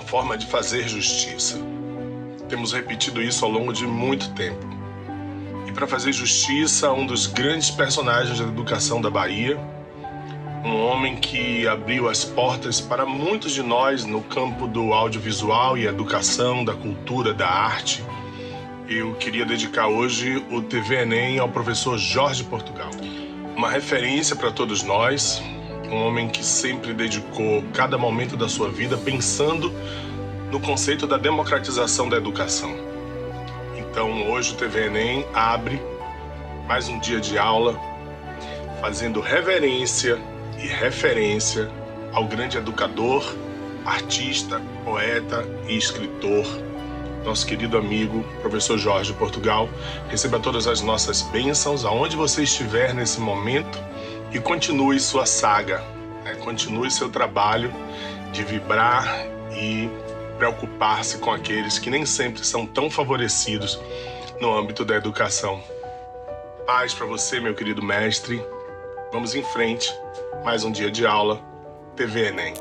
forma de fazer justiça. Temos repetido isso ao longo de muito tempo. E para fazer justiça, um dos grandes personagens da educação da Bahia, um homem que abriu as portas para muitos de nós no campo do audiovisual e educação, da cultura, da arte. Eu queria dedicar hoje o TV Enem ao professor Jorge Portugal. Uma referência para todos nós, um homem que sempre dedicou cada momento da sua vida pensando no conceito da democratização da educação. Então hoje o TV Enem abre mais um dia de aula, fazendo reverência e referência ao grande educador, artista, poeta e escritor, nosso querido amigo, professor Jorge Portugal. Receba todas as nossas bênçãos aonde você estiver nesse momento e continue sua saga, continue seu trabalho de vibrar e preocupar-se com aqueles que nem sempre são tão favorecidos no âmbito da educação. Paz para você, meu querido mestre. Vamos em frente, mais um dia de aula, TV Enem.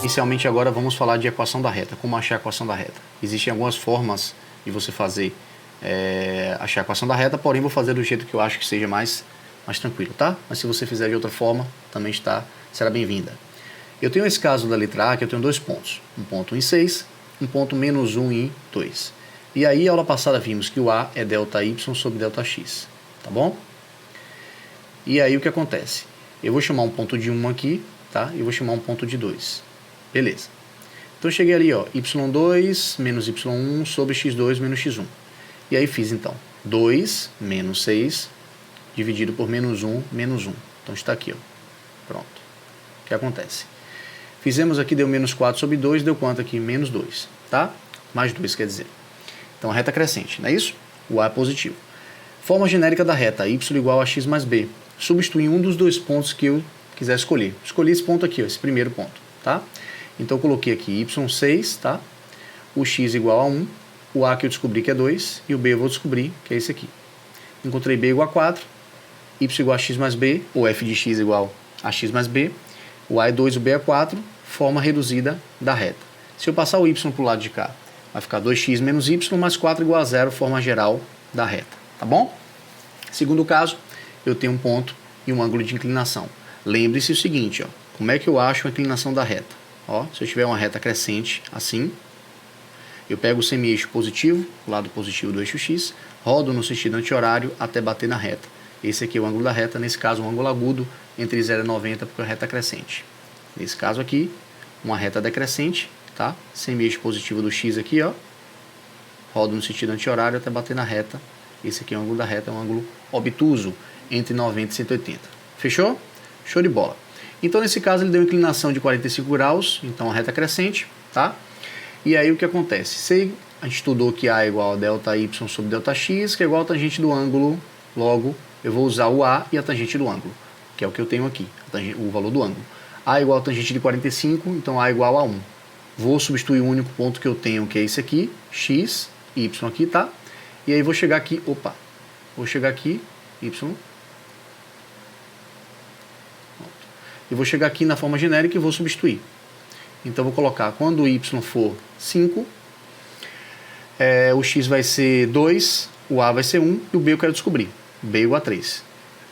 Inicialmente agora vamos falar de equação da reta, como achar a equação da reta. Existem algumas formas de você fazer achar a equação da reta, porém vou fazer do jeito que eu acho que seja mais tranquilo, tá? Mas se você fizer de outra forma, também será bem-vinda. Eu tenho esse caso da letra A, que eu tenho dois pontos, um ponto em 6, um ponto menos 1 em 2. E aí, aula passada, vimos que o A é delta Y sobre delta X, tá bom? E aí, o que acontece? Eu vou chamar um ponto de 1 aqui, tá? E vou chamar um ponto de 2. Beleza. Então, eu cheguei ali, ó, Y2 menos Y1 sobre X2 menos X1. E aí, fiz, então, 2 menos 6 dividido por menos 1 menos 1. Então, está aqui, ó. Pronto. O que acontece? Fizemos aqui, deu menos 4 sobre 2, deu quanto aqui? Menos 2, tá? Mais 2, quer dizer. Então, a reta crescente, não é isso? O A é positivo. Forma genérica da reta, y igual a x mais b. Substituir um dos dois pontos que eu quiser escolher. Escolhi esse ponto aqui, ó, esse primeiro ponto, tá? Então, eu coloquei aqui y6, tá? O x igual a 1, o A que eu descobri que é 2, e o B eu vou descobrir que é esse aqui. Encontrei B igual a 4, y igual a x mais b, ou f de x igual a x mais b, o A é 2 e o B é 4, forma reduzida da reta. Se eu passar o y para o lado de cá, vai ficar 2x menos y mais 4 igual a 0, forma geral da reta, tá bom? Segundo caso, eu tenho um ponto e um ângulo de inclinação. Lembre-se o seguinte, ó, como é que eu acho a inclinação da reta? Ó, se eu tiver uma reta crescente, assim, eu pego o semi-eixo positivo, o lado positivo do eixo x, rodo no sentido anti-horário até bater na reta. Esse aqui é o ângulo da reta, nesse caso um ângulo agudo entre 0 e 90, porque é a reta crescente. Nesse caso aqui, uma reta decrescente, tá? Semi-eixo positivo do x aqui, ó. Rodo no sentido anti-horário até bater na reta. Esse aqui é o ângulo da reta, é um ângulo obtuso entre 90 e 180. Fechou? Show de bola. Então, nesse caso, ele deu uma inclinação de 45 graus, então a reta crescente, tá? E aí, o que acontece? Se a gente estudou que A é igual a delta y sobre delta x, que é igual a tangente do ângulo, logo, eu vou usar o A e a tangente do ângulo, que é o que eu tenho aqui, o valor do ângulo. A igual a tangente de 45, então A igual a 1. Vou substituir o único ponto que eu tenho, que é esse aqui, x, y aqui, tá? E aí vou chegar aqui, vou chegar aqui, y. Pronto. E vou chegar aqui na forma genérica e vou substituir. Então vou colocar, quando o y for 5, o x vai ser 2, o A vai ser 1 e o B eu quero descobrir. B igual a 3.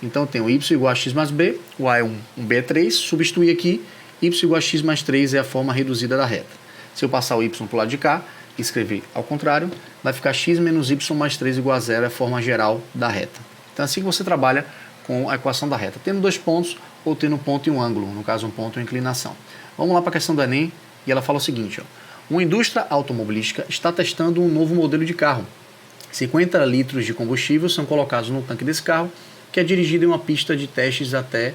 Então eu tenho y igual a x mais b, o A é 1, o B é 3, substituir aqui, y igual a x mais 3 é a forma reduzida da reta. Se eu passar o y para o lado de cá e escrever ao contrário, vai ficar x menos y mais 3 igual a 0 é a forma geral da reta. Então é assim que você trabalha com a equação da reta, tendo dois pontos ou tendo um ponto e um ângulo, no caso um ponto e uma inclinação. Vamos lá para a questão do Enem, e ela fala o seguinte, ó, uma indústria automobilística está testando um novo modelo de carro. 50 litros de combustível são colocados no tanque desse carro, que é dirigido em uma pista de testes até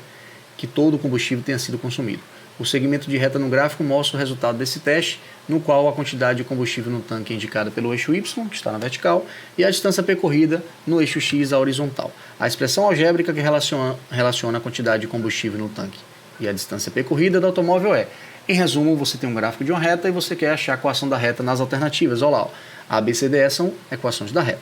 que todo o combustível tenha sido consumido. O segmento de reta no gráfico mostra o resultado desse teste, no qual a quantidade de combustível no tanque é indicada pelo eixo Y, que está na vertical, e a distância percorrida no eixo X, a horizontal. A expressão algébrica que relaciona a quantidade de combustível no tanque e a distância percorrida do automóvel é, em resumo, você tem um gráfico de uma reta e você quer achar a equação da reta nas alternativas. Olha lá, ó. A, B, C, D, E são equações da reta.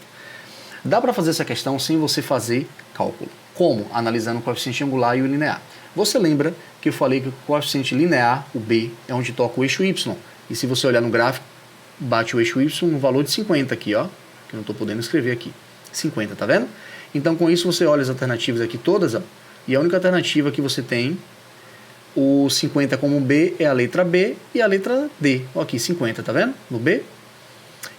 Dá para fazer essa questão sem você fazer cálculo. Como? Analisando o coeficiente angular e o linear. Você lembra que eu falei que o coeficiente linear, o B, é onde toca o eixo Y. E se você olhar no gráfico, bate o eixo Y no valor de 50 aqui, ó. Que eu não estou podendo escrever aqui. 50, tá vendo? Então, com isso, você olha as alternativas aqui todas, ó. E a única alternativa que você tem, o 50 como B, é a letra B e a letra D. Ó, aqui, 50, tá vendo? No B.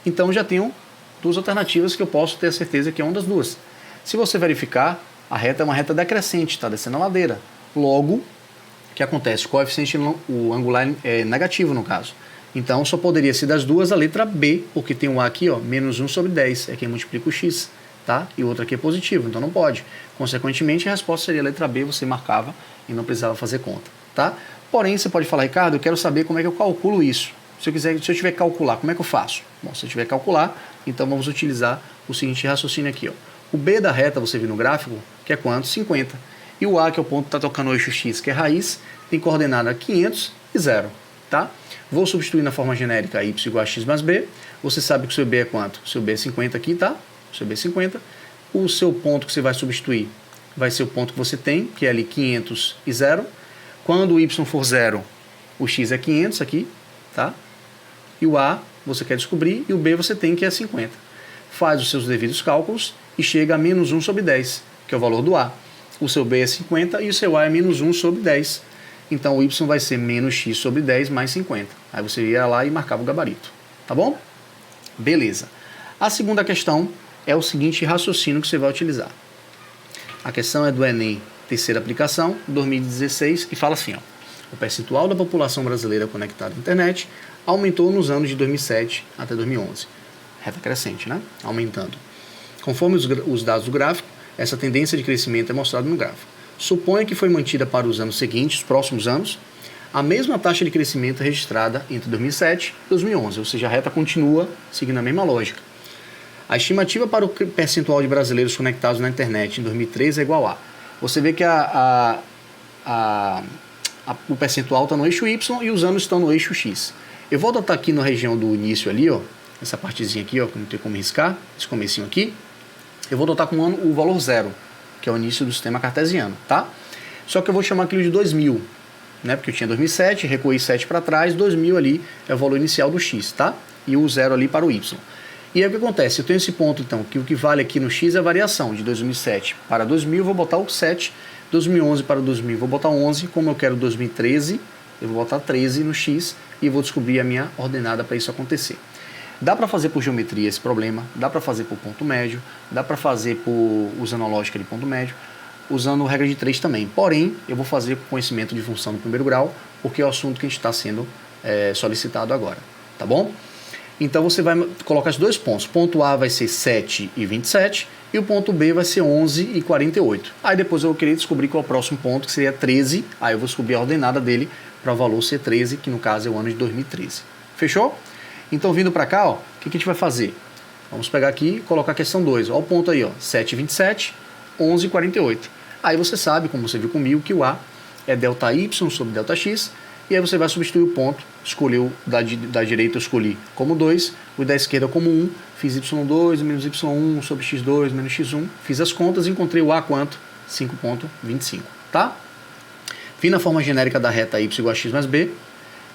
Então, já tenho duas alternativas que eu posso ter a certeza que é uma das duas. Se você verificar, a reta é uma reta decrescente, está descendo a ladeira. Logo, o que acontece? O coeficiente o angular é negativo, no caso. Então, só poderia ser das duas a letra B, porque tem um A aqui, ó, menos 1 sobre 10, é quem multiplica o X, tá? E o outro aqui é positivo, então não pode. Consequentemente, a resposta seria a letra B, você marcava e não precisava fazer conta, tá? Porém, você pode falar, Ricardo, eu quero saber como é que eu calculo isso. Se eu tiver que calcular, como é que eu faço? Bom, se eu tiver que calcular, então vamos utilizar o seguinte raciocínio aqui, ó. O B da reta, você viu no gráfico, que é quanto? 50. E o A, que é o ponto que está tocando o eixo X, que é raiz, tem coordenada 500 e 0, tá? Vou substituir na forma genérica y igual a x mais b. Você sabe que o seu b é quanto? O seu b é 50 aqui, tá? O seu b é 50. O seu ponto que você vai substituir vai ser o ponto que você tem, que é ali 500 e 0. Quando o y for 0, o x é 500 aqui, tá? E o a você quer descobrir, e o b você tem, que é 50. Faz os seus devidos cálculos e chega a menos 1 sobre 10, que é o valor do a. O seu b é 50 e o seu a é menos 1 sobre 10. Então o y vai ser menos x sobre 10 mais 50. Aí você ia lá e marcava o gabarito. Tá bom? Beleza. A segunda questão é o seguinte raciocínio que você vai utilizar. A questão é do Enem, terceira aplicação, 2016, e fala assim, ó. O percentual da população brasileira conectada à internet aumentou nos anos de 2007 até 2011. Reta crescente, né? Aumentando. Conforme os dados do gráfico, essa tendência de crescimento é mostrada no gráfico. Suponha que foi mantida para os anos seguintes, os próximos anos, a mesma taxa de crescimento registrada entre 2007 e 2011, ou seja, a reta continua seguindo a mesma lógica. A estimativa para o percentual de brasileiros conectados na internet em 2013 é igual a... Você vê que o percentual está no eixo Y e os anos estão no eixo X. Eu vou adotar aqui na região do início ali, ó, essa partezinha aqui, ó, que não tem como riscar, esse comecinho aqui. Eu vou adotar com o valor 0, que é o início do sistema cartesiano, tá? Só que eu vou chamar aquilo de 2000, né? Porque eu tinha 2007, recuei 7 para trás, 2000 ali é o valor inicial do X, tá? E o 0 ali para o Y. E aí o que acontece? Eu tenho esse ponto, então, que o que vale aqui no X é a variação de 2007 para 2000, eu vou botar o 7, 2011 para 2000, vou botar 11, como eu quero 2013, eu vou botar 13 no X e vou descobrir a minha ordenada para isso acontecer. Dá para fazer por geometria esse problema, dá para fazer por ponto médio, dá para fazer usando a lógica de ponto médio, usando regra de 3 também. Porém, eu vou fazer com conhecimento de função no primeiro grau, porque é o assunto que a gente está sendo solicitado agora, tá bom? Então você vai colocar os dois pontos. O ponto A vai ser 7 e 27 e o ponto B vai ser 11 e 48. Aí depois eu vou querer descobrir qual é o próximo ponto, que seria 13. Aí eu vou descobrir a ordenada dele para o valor ser 13, que no caso é o ano de 2013. Fechou? Então vindo para cá, ó, o que a gente vai fazer? Vamos pegar aqui e colocar a questão 2. Olha o ponto aí, ó, 7 e 27, 11 e 48. Aí você sabe, como você viu comigo, que o A é delta y sobre delta x. E aí você vai substituir o ponto, escolheu da direita eu escolhi como 2, o da esquerda como 1, fiz y2 menos y1 sobre x2 menos x1, fiz as contas e encontrei o A quanto? 5,25, tá? Vim na forma genérica da reta y igual a x mais b,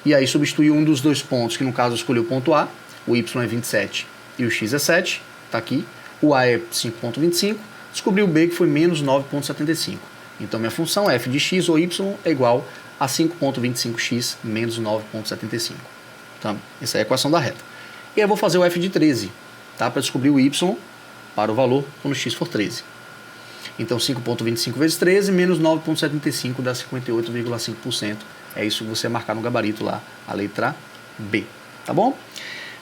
e aí substituí um dos dois pontos, que no caso eu escolhi o ponto A, o y é 27 e o x é 7, tá aqui, o A é 5,25, descobri o B que foi menos 9,75. Então minha função f de x ou y é igual a 5,25x menos 9,75. Então, essa é a equação da reta. E aí eu vou fazer o f de 13, tá? Para descobrir o y para o valor quando x for 13. Então 5,25 vezes 13 menos 9,75 dá 58,5%. É isso que você marcar no gabarito lá, a letra B. Tá bom?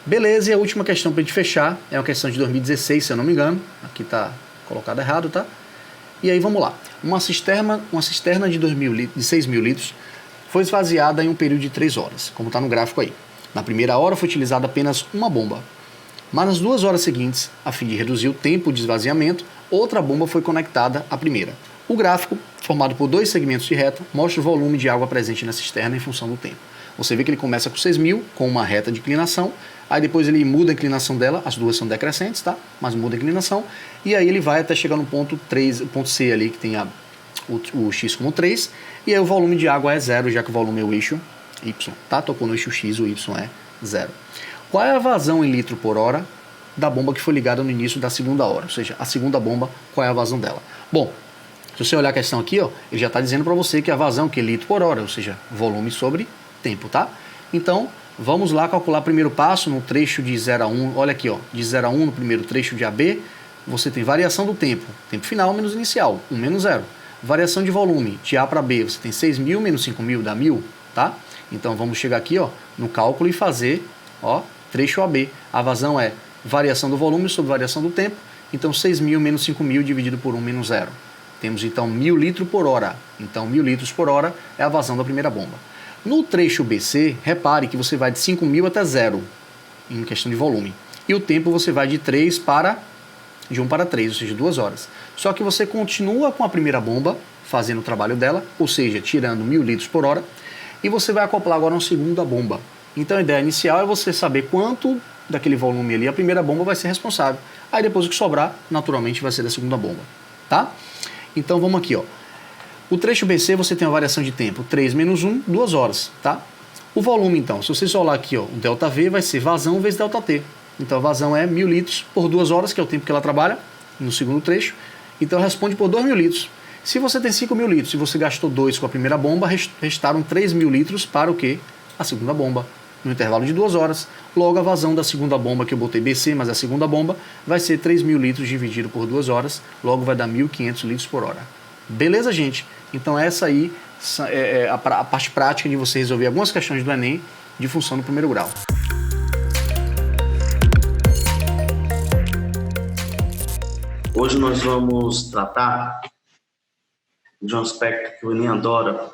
Beleza, e a última questão para a gente fechar é uma questão de 2016, se eu não me engano. Aqui está colocado errado, tá? E aí vamos lá. Uma cisterna de 6 mil litros foi esvaziada em um período de 3 horas, como está no gráfico aí. Na primeira hora foi utilizada apenas uma bomba. Mas nas 2 horas seguintes, a fim de reduzir o tempo de esvaziamento, outra bomba foi conectada à primeira. O gráfico, formado por 2 segmentos de reta, mostra o volume de água presente na cisterna em função do tempo. Você vê que ele começa com 6.000, com uma reta de inclinação, aí depois ele muda a inclinação dela, as duas são decrescentes, tá? Mas muda a inclinação, e aí ele vai até chegar no ponto 3, o ponto C ali, que tem o x como 3, e aí o volume de água é 0, já que o volume é o eixo y, tá? Tocou no eixo x, o y é 0. Qual é a vazão em litro por hora da bomba que foi ligada no início da segunda hora? Ou seja, a segunda bomba, qual é a vazão dela? Bom, se você olhar a questão aqui, ó, ele já está dizendo para você que a vazão que é litro por hora, ou seja, volume sobre tempo, tá? Então, vamos lá calcular o primeiro passo no trecho de 0 a 1. Olha aqui, ó, de 0 a 1 no primeiro trecho de AB, você tem variação do tempo final menos inicial, 1 menos 0. Variação de volume, de A para B, você tem 6.000 menos 5.000 dá 1.000, tá? Então, vamos chegar aqui, ó, no cálculo e fazer, ó, trecho AB. A vazão é variação do volume sobre variação do tempo, então 6.000 menos 5.000 dividido por 1 menos 0. Temos então 1.000 litros por hora. Então 1.000 litros por hora é a vazão da primeira bomba. No trecho BC, repare que você vai de 5.000 até 0, em questão de volume. E o tempo você vai de 1 para 3, ou seja, 2 horas. Só que você continua com a primeira bomba, fazendo o trabalho dela, ou seja, tirando 1.000 litros por hora, e você vai acoplar agora uma segunda bomba. Então a ideia inicial é você saber quanto daquele volume ali a primeira bomba vai ser responsável. Aí depois o que sobrar, naturalmente, vai ser da segunda bomba, tá? Então vamos aqui, ó. O trecho BC você tem uma variação de tempo 3 menos 1, 2 horas, tá? O volume, então, se você isolar aqui, ó, o ΔV vai ser vazão vezes ΔT. Então a vazão é 1.000 litros por 2 horas, que é o tempo que ela trabalha no segundo trecho. Então responde por 2.000 litros. Se você tem 5.000 litros e você gastou 2 com a primeira bomba, restaram 3.000 litros para o quê? A segunda bomba, no intervalo de 2 horas. Logo, a vazão da segunda bomba, que eu botei BC, mas a segunda bomba, vai ser 3.000 litros dividido por 2 horas. Logo, vai dar 1.500 litros por hora. Beleza, gente? Então, essa aí é a parte prática de você resolver algumas questões do Enem de função do primeiro grau. Hoje nós vamos tratar de um aspecto que o Enem adora.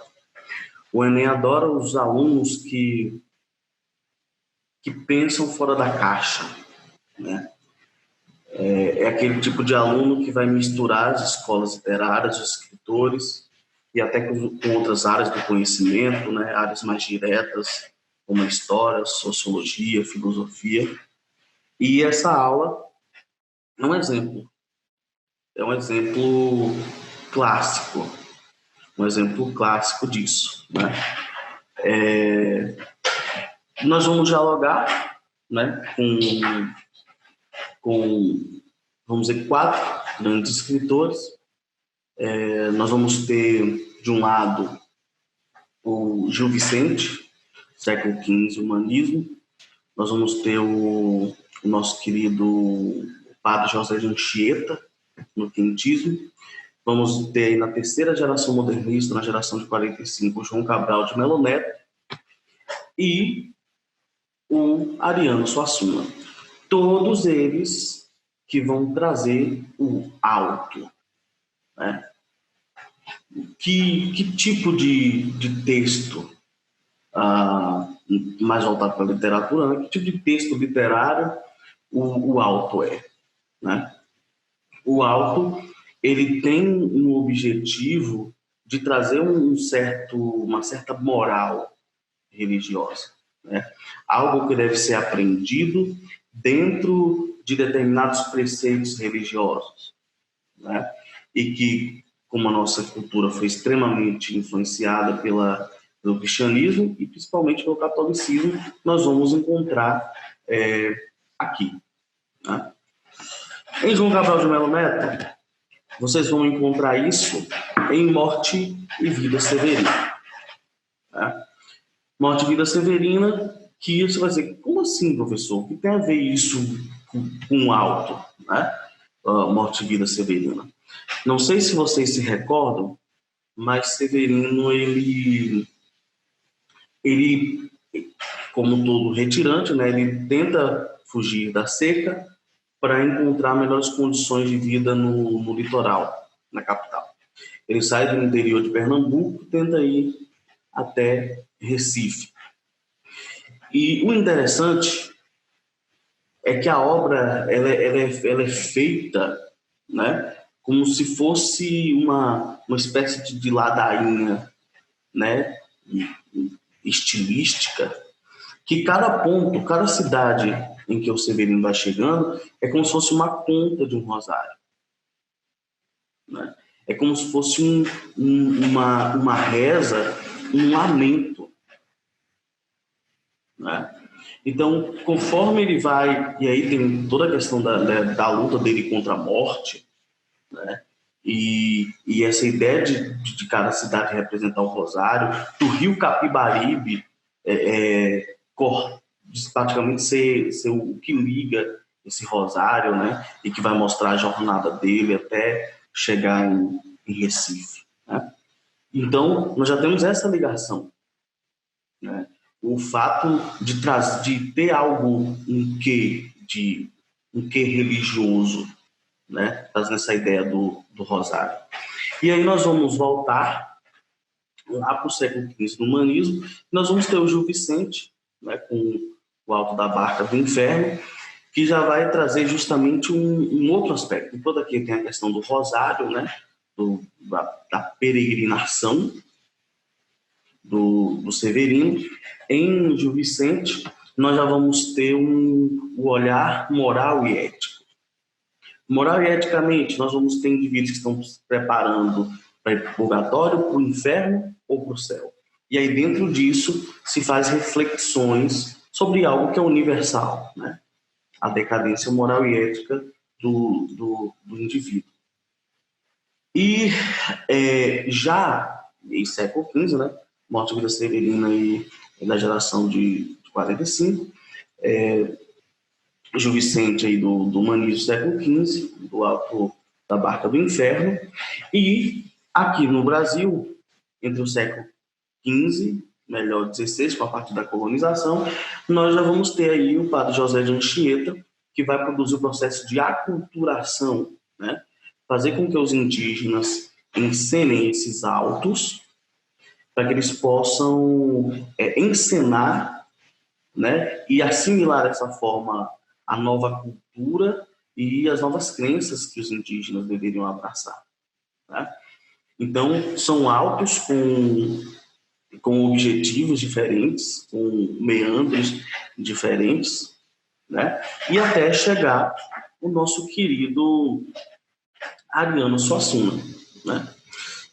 O Enem adora os alunos que pensam fora da caixa, né? É aquele tipo de aluno que vai misturar as escolas literárias, os escritores, e até com outras áreas do conhecimento, né? Áreas mais diretas, como a história, sociologia, filosofia. E essa aula é um exemplo clássico, disso, né? Nós vamos dialogar, né, com, vamos dizer, 4 grandes escritores. Nós vamos ter, de um lado, o Gil Vicente, século XV, humanismo. Nós vamos ter o nosso querido padre José de Anchieta, no quintismo. Vamos ter aí na terceira geração modernista, na geração de 45, o João Cabral de Melo Neto e o Ariano Suassuna. Todos eles que vão trazer o alto, né? Que tipo de texto, mais voltado para a literatura, né? Que tipo de texto literário o alto é, né? O alto, ele tem um objetivo de trazer uma certa moral religiosa, né? Algo que deve ser aprendido dentro de determinados preceitos religiosos, né? E que, como a nossa cultura foi extremamente influenciada pelo cristianismo e principalmente pelo catolicismo, nós vamos encontrar aqui, né? Em João Cabral de Melo Neto, vocês vão encontrar isso em Morte e Vida Severina, né? Morte e Vida Severina, que você vai dizer, como assim, professor? O que tem a ver isso com alto, né? Morte e Vida Severina. Não sei se vocês se recordam, mas Severino, ele como todo retirante, né, ele tenta fugir da seca para encontrar melhores condições de vida no litoral, na capital. Ele sai do interior de Pernambuco e tenta ir até Recife. E o interessante é que a obra ela é feita, né, como se fosse uma espécie de ladainha, né, estilística, que cada ponto, cada cidade em que o Severino vai chegando é como se fosse uma conta de um rosário, né? É como se fosse uma reza, um lamento, né? Então, conforme ele vai, e aí tem toda a questão da luta dele contra a morte, né? E essa ideia de cada cidade representar o rosário, do rio Capibaribe praticamente ser o que liga esse rosário, né? E que vai mostrar a jornada dele até chegar em Recife, né? Então, nós já temos essa ligação, né? O fato de ter algo, um quê religioso, né? Trazendo essa ideia do rosário. E aí nós vamos voltar lá para o século XV no humanismo, nós vamos ter o Gil Vicente, né, com o Alto da Barca do Inferno, que já vai trazer justamente um outro aspecto. Enquanto aqui tem a questão do rosário, né, da peregrinação do Severino, em Gil Vicente nós já vamos ter o olhar moral e ético. Moral e eticamente, nós vamos ter indivíduos que estão se preparando para ir para o purgatório, para o inferno ou para o céu. E aí, dentro disso, se faz reflexões sobre algo que é universal, né? A decadência moral e ética do indivíduo. E já em século XV, né? Morte de Vida Severina e da geração de 45, Gil Vicente aí do humanismo do século XV, do Alto da Barca do Inferno, e aqui no Brasil, entre o século XV, melhor XVI, com a parte da colonização, nós já vamos ter aí o padre José de Anchieta, que vai produzir o processo de aculturação, né? Fazer com que os indígenas encenem esses autos, para que eles possam encenar, né? E assimilar dessa forma a nova cultura e as novas crenças que os indígenas deveriam abraçar, né? Então, são autos com objetivos diferentes, com meandros diferentes, né? E até chegar o nosso querido Ariano Suassuna, né?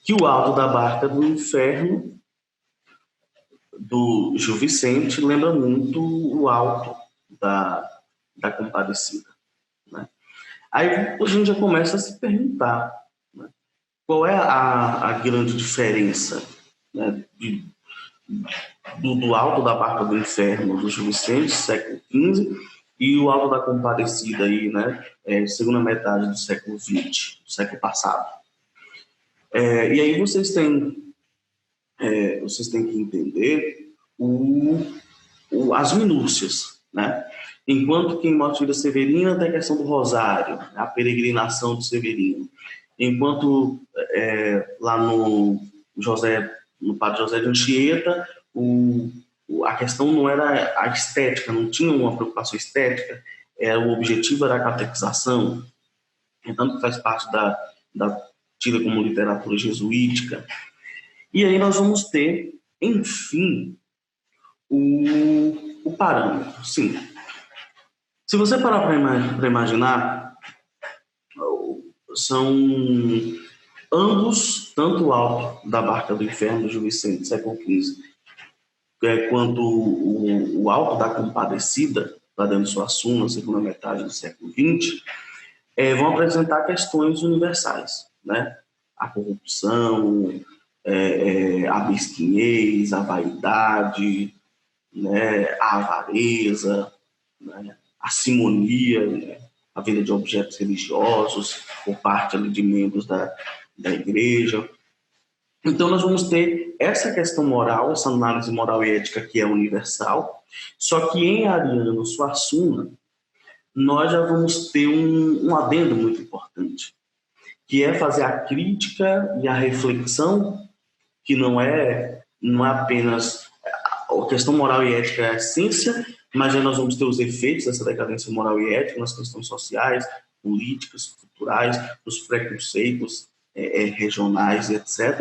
Que o Alto da Barca do Inferno do Gil Vicente lembra muito o Alto da Compadecida, né? Aí a gente já começa a se perguntar, né, qual é a grande diferença, né, do Alto da Barca do Inferno do Gil Vicente, século XV, e o Alto da Compadecida, aí, né, segunda metade do século XX, do século passado. E aí vocês têm que entender as minúcias, né? Enquanto que em Morte de Vida Severina tem a questão do rosário, a peregrinação de Severino. Enquanto lá no Padre José de Anchieta, a questão não era a estética, não tinha uma preocupação estética, o objetivo era a catequização, tanto que faz parte da tida como literatura jesuítica. E aí nós vamos ter, enfim, o parâmetro. Sim. Se você parar para imaginar, são ambos, tanto o Alto da Barca do Inferno do Gil Vicente, século XV, quanto o Alto da Compadecida, da Ariano Suassuna, segunda metade do século XX, vão apresentar questões universais, né? A corrupção, a mesquinhez, a vaidade, né? A avareza, né? A simonia, né? A venda de objetos religiosos por parte ali, de membros da igreja. Então, nós vamos ter essa questão moral, essa análise moral e ética que é universal, só que em Ariano Suassuna, nós já vamos ter um adendo muito importante, que é fazer a crítica e a reflexão, que não é apenas a questão moral e ética é a essência, mas aí nós vamos ter os efeitos dessa decadência moral e ética nas questões sociais, políticas, culturais, nos preconceitos regionais, etc.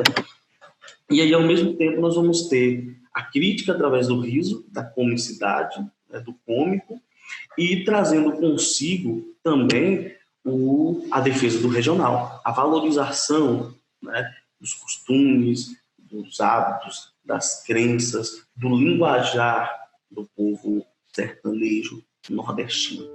E aí, ao mesmo tempo, nós vamos ter a crítica através do riso, da comicidade, né, do cômico, e trazendo consigo também a defesa do regional, a valorização né? Dos costumes, dos hábitos, das crenças, do linguajar do povo sertanejo nordestino.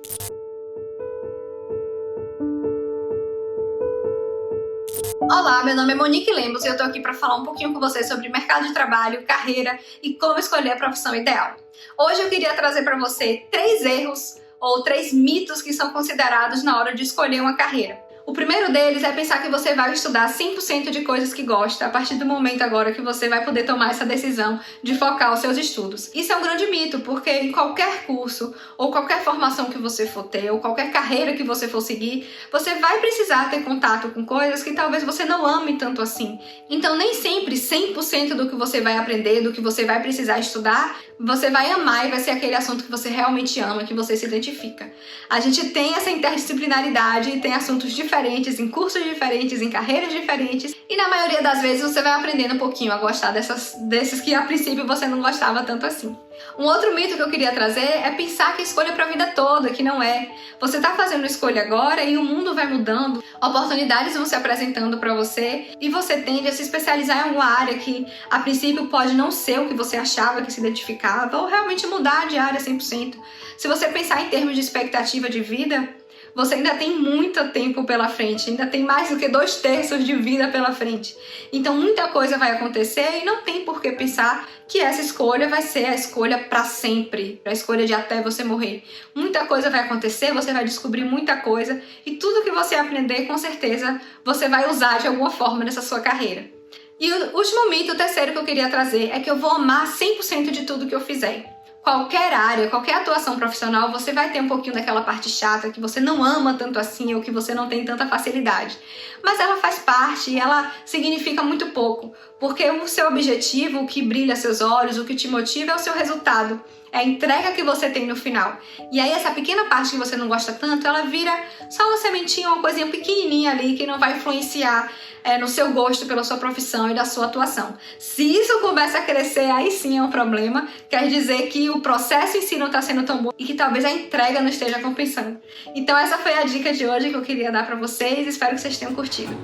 Olá, meu nome é Monique Lemos e eu tô aqui para falar um pouquinho com vocês sobre mercado de trabalho, carreira e como escolher a profissão ideal. Hoje eu queria trazer para você 3 erros ou 3 mitos que são considerados na hora de escolher uma carreira. O primeiro deles é pensar que você vai estudar 100% de coisas que gosta a partir do momento agora que você vai poder tomar essa decisão de focar os seus estudos. Isso é um grande mito, porque em qualquer curso ou qualquer formação que você for ter ou qualquer carreira que você for seguir, você vai precisar ter contato com coisas que talvez você não ame tanto assim. Então nem sempre 100% do que você vai aprender, do que você vai precisar estudar, você vai amar e vai ser aquele assunto que você realmente ama, que você se identifica. A gente tem essa interdisciplinaridade e tem assuntos diferentes, em cursos diferentes, em carreiras diferentes, e na maioria das vezes você vai aprendendo um pouquinho a gostar desses que a princípio você não gostava tanto assim. Um outro mito que eu queria trazer é pensar que escolha para a vida toda, que não é. Você está fazendo escolha agora e o mundo vai mudando, oportunidades vão se apresentando para você e você tende a se especializar em alguma área que a princípio pode não ser o que você achava que se identificava ou realmente mudar de área 100%. Se você pensar em termos de expectativa de vida, você ainda tem muito tempo pela frente, ainda tem mais do que 2/3 de vida pela frente. Então muita coisa vai acontecer e não tem por que pensar que essa escolha vai ser a escolha para sempre, a escolha de até você morrer. Muita coisa vai acontecer, você vai descobrir muita coisa e tudo que você aprender, com certeza, você vai usar de alguma forma nessa sua carreira. E o último mito, o terceiro que eu queria trazer, é que eu vou amar 100% de tudo que eu fizer. Qualquer área, qualquer atuação profissional, você vai ter um pouquinho daquela parte chata que você não ama tanto assim ou que você não tem tanta facilidade. Mas ela faz parte e ela significa muito pouco, porque o seu objetivo, o que brilha seus olhos, o que te motiva é o seu resultado, é a entrega que você tem no final. E aí essa pequena parte que você não gosta tanto, ela vira só uma sementinha, uma coisinha pequenininha ali que não vai influenciar no seu gosto pela sua profissão e da sua atuação. Se isso começa a crescer, aí sim é um problema. Quer dizer que o processo em si não está sendo tão bom e que talvez a entrega não esteja compensando. Então essa foi a dica de hoje que eu queria dar para vocês. Espero que vocês tenham curtido.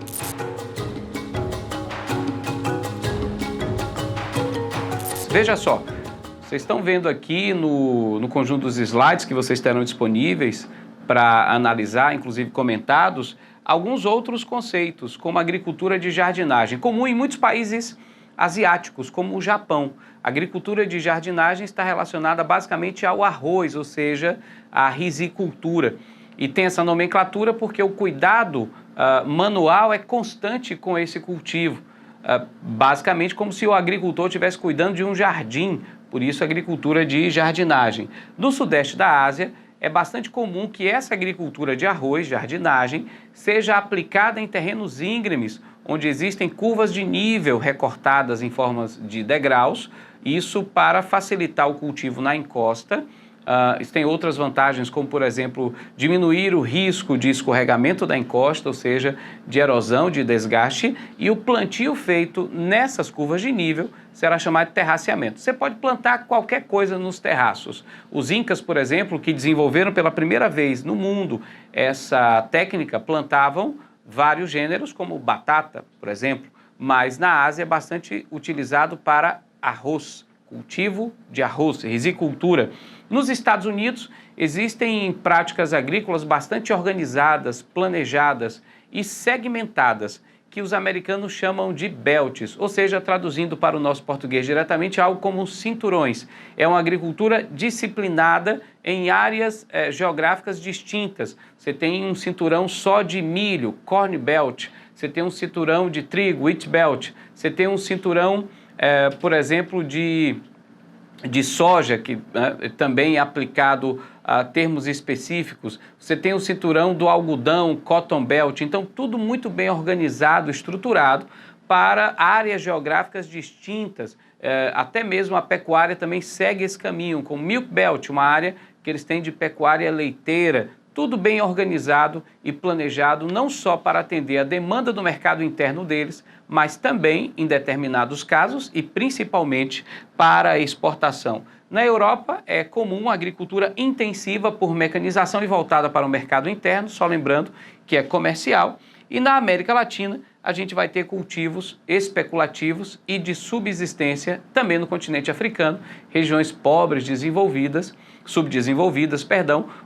Veja só, vocês estão vendo aqui no conjunto dos slides que vocês terão disponíveis para analisar, inclusive comentados, alguns outros conceitos, como agricultura de jardinagem, comum em muitos países asiáticos, como o Japão. A agricultura de jardinagem está relacionada basicamente ao arroz, ou seja, à risicultura. E tem essa nomenclatura porque o cuidado manual é constante com esse cultivo. Basicamente como se o agricultor estivesse cuidando de um jardim, por isso agricultura de jardinagem. No sudeste da Ásia, é bastante comum que essa agricultura de arroz, jardinagem, seja aplicada em terrenos íngremes, onde existem curvas de nível recortadas em formas de degraus, isso para facilitar o cultivo na encosta. Isso tem outras vantagens, como, por exemplo, diminuir o risco de escorregamento da encosta, ou seja, de erosão, de desgaste, e o plantio feito nessas curvas de nível será chamado de terraceamento. Você pode plantar qualquer coisa nos terraços. Os incas, por exemplo, que desenvolveram pela primeira vez no mundo essa técnica, plantavam vários gêneros, como batata, por exemplo, mas na Ásia é bastante utilizado para arroz, cultivo de arroz, risicultura. Nos Estados Unidos, existem práticas agrícolas bastante organizadas, planejadas e segmentadas, que os americanos chamam de belts, ou seja, traduzindo para o nosso português diretamente, algo como cinturões. É uma agricultura disciplinada em áreas geográficas distintas. Você tem um cinturão só de milho, corn belt, você tem um cinturão de trigo, wheat belt, você tem um cinturão, por exemplo, de soja, que também é aplicado a termos específicos. Você tem o cinturão do algodão, cotton belt. Então, tudo muito bem organizado, estruturado para áreas geográficas distintas. Até mesmo a pecuária também segue esse caminho, com milk belt, uma área que eles têm de pecuária leiteira. Tudo bem organizado e planejado, não só para atender a demanda do mercado interno deles, mas também, em determinados casos, e principalmente para a exportação. Na Europa, é comum a agricultura intensiva por mecanização e voltada para o mercado interno, só lembrando que é comercial. E na América Latina, a gente vai ter cultivos especulativos e de subsistência também no continente africano, regiões pobres, subdesenvolvidas,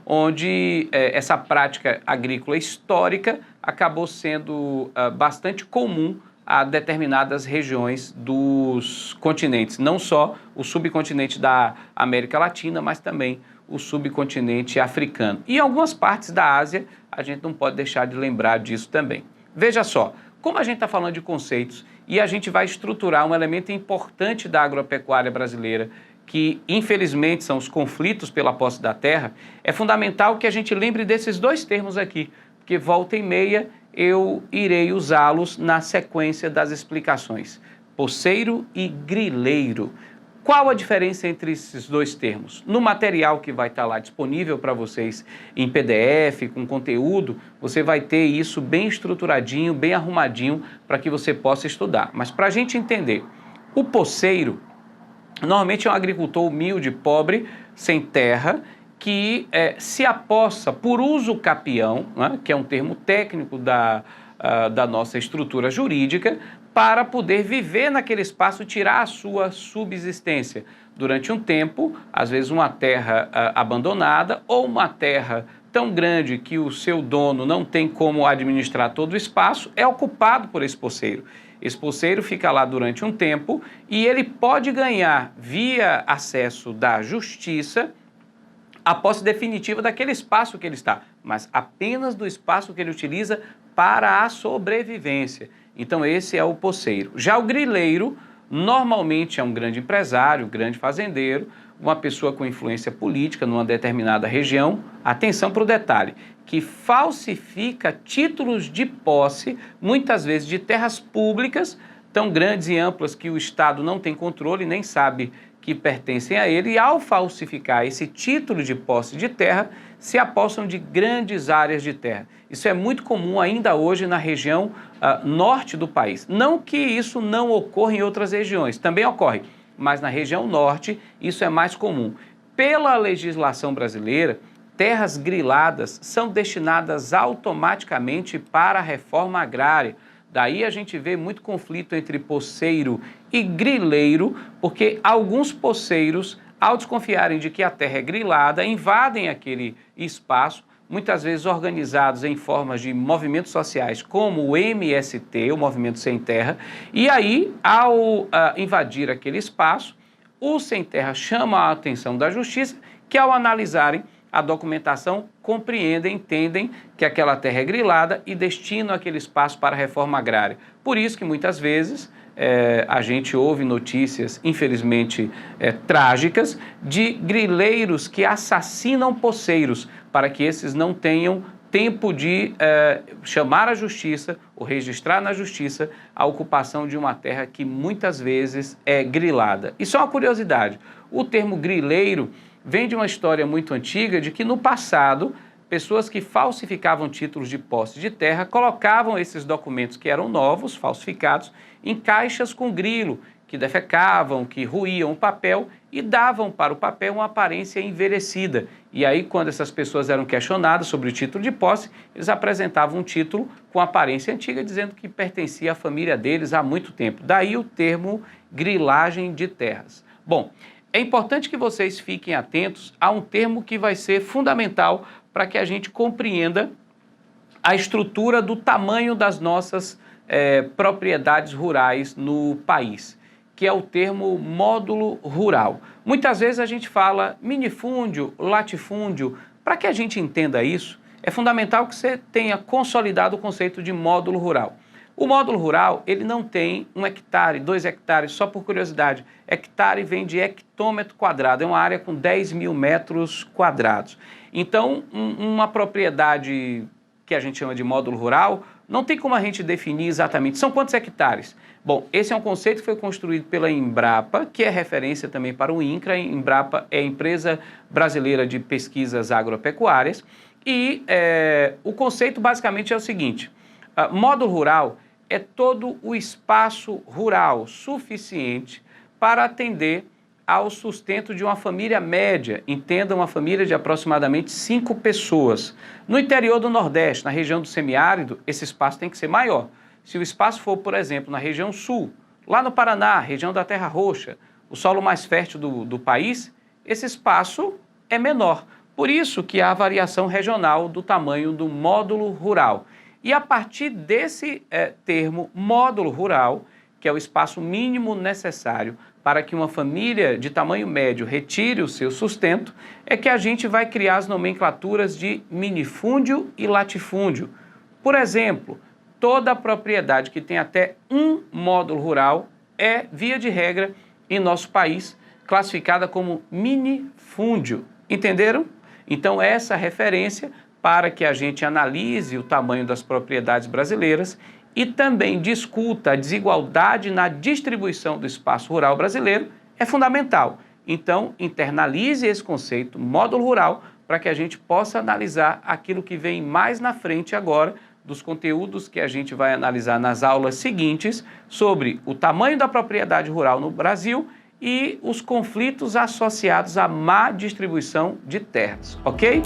onde essa prática agrícola histórica acabou sendo bastante comum a determinadas regiões dos continentes, não só o subcontinente da América Latina, mas também o subcontinente africano. E em algumas partes da Ásia, a gente não pode deixar de lembrar disso também. Veja só, como a gente está falando de conceitos e a gente vai estruturar um elemento importante da agropecuária brasileira, que infelizmente são os conflitos pela posse da terra, é fundamental que a gente lembre desses dois termos aqui, porque volta e meia eu irei usá-los na sequência das explicações. Posseiro e grileiro. Qual a diferença entre esses dois termos? No material que vai estar lá disponível para vocês em PDF, com conteúdo, você vai ter isso bem estruturadinho, bem arrumadinho, para que você possa estudar. Mas para a gente entender, o posseiro normalmente é um agricultor humilde, pobre, sem terra, que se apossa por uso capião, né, que é um termo técnico da nossa estrutura jurídica, para poder viver naquele espaço e tirar a sua subsistência. Durante um tempo, às vezes uma terra abandonada ou uma terra tão grande que o seu dono não tem como administrar todo o espaço, é ocupado por esse posseiro. Esse posseiro fica lá durante um tempo e ele pode ganhar, via acesso da justiça, a posse definitiva daquele espaço que ele está, mas apenas do espaço que ele utiliza para a sobrevivência. Então esse é o posseiro. Já o grileiro normalmente é um grande empresário, grande fazendeiro, uma pessoa com influência política numa determinada região, atenção para o detalhe, que falsifica títulos de posse, muitas vezes de terras públicas, tão grandes e amplas que o Estado não tem controle, nem sabe que pertencem a ele, e ao falsificar esse título de posse de terra, se apossam de grandes áreas de terra. Isso é muito comum ainda hoje na região norte do país. Não que isso não ocorra em outras regiões, também ocorre, mas na região norte isso é mais comum. Pela legislação brasileira, terras griladas são destinadas automaticamente para a reforma agrária. Daí a gente vê muito conflito entre posseiro e grileiro, porque alguns posseiros, ao desconfiarem de que a terra é grilada, invadem aquele espaço, muitas vezes organizados em formas de movimentos sociais, como o MST, o Movimento Sem Terra, e aí, ao invadir aquele espaço, o Sem Terra chama a atenção da Justiça, que ao analisarem a documentação, compreendem, entendem que aquela terra é grilada e destinam aquele espaço para a reforma agrária. Por isso que muitas vezes a gente ouve notícias, infelizmente, trágicas, de grileiros que assassinam posseiros, para que esses não tenham tempo de chamar a justiça ou registrar na justiça a ocupação de uma terra que muitas vezes é grilada. Isso é uma curiosidade. O termo grileiro vem de uma história muito antiga de que no passado, pessoas que falsificavam títulos de posse de terra colocavam esses documentos que eram novos, falsificados, em caixas com grilo, que defecavam, que ruíam o papel e davam para o papel uma aparência envelhecida. E aí, quando essas pessoas eram questionadas sobre o título de posse, eles apresentavam um título com aparência antiga, dizendo que pertencia à família deles há muito tempo. Daí o termo grilagem de terras. Bom, é importante que vocês fiquem atentos a um termo que vai ser fundamental para que a gente compreenda a estrutura do tamanho das nossas propriedades rurais no país, que é o termo módulo rural. Muitas vezes a gente fala minifúndio, latifúndio. Para que a gente entenda isso, é fundamental que você tenha consolidado o conceito de módulo rural. O módulo rural, ele não tem 1 hectare, 2 hectares, só por curiosidade. Hectare vem de hectômetro quadrado, é uma área com 10 mil metros quadrados. Então, uma propriedade que a gente chama de módulo rural, não tem como a gente definir exatamente. São quantos hectares? Bom, esse é um conceito que foi construído pela Embrapa, que é referência também para o INCRA. A Embrapa é a Empresa Brasileira de Pesquisas Agropecuárias. E o conceito basicamente é o seguinte: módulo rural é todo o espaço rural suficiente para atender ao sustento de uma família média. Entenda, uma família de aproximadamente 5 pessoas. No interior do Nordeste, na região do semiárido, esse espaço tem que ser maior. Se o espaço for, por exemplo, na região sul, lá no Paraná, região da Terra Roxa, o solo mais fértil do país, esse espaço é menor. Por isso que há variação regional do tamanho do módulo rural. E a partir desse termo módulo rural, que é o espaço mínimo necessário para que uma família de tamanho médio retire o seu sustento, é que a gente vai criar as nomenclaturas de minifúndio e latifúndio. Por exemplo, toda propriedade que tem até um módulo rural é, via de regra, em nosso país, classificada como minifúndio. Entenderam? Então, essa referência para que a gente analise o tamanho das propriedades brasileiras e também discuta a desigualdade na distribuição do espaço rural brasileiro é fundamental. Então, internalize esse conceito, módulo rural, para que a gente possa analisar aquilo que vem mais na frente agora, dos conteúdos que a gente vai analisar nas aulas seguintes sobre o tamanho da propriedade rural no Brasil e os conflitos associados à má distribuição de terras, ok?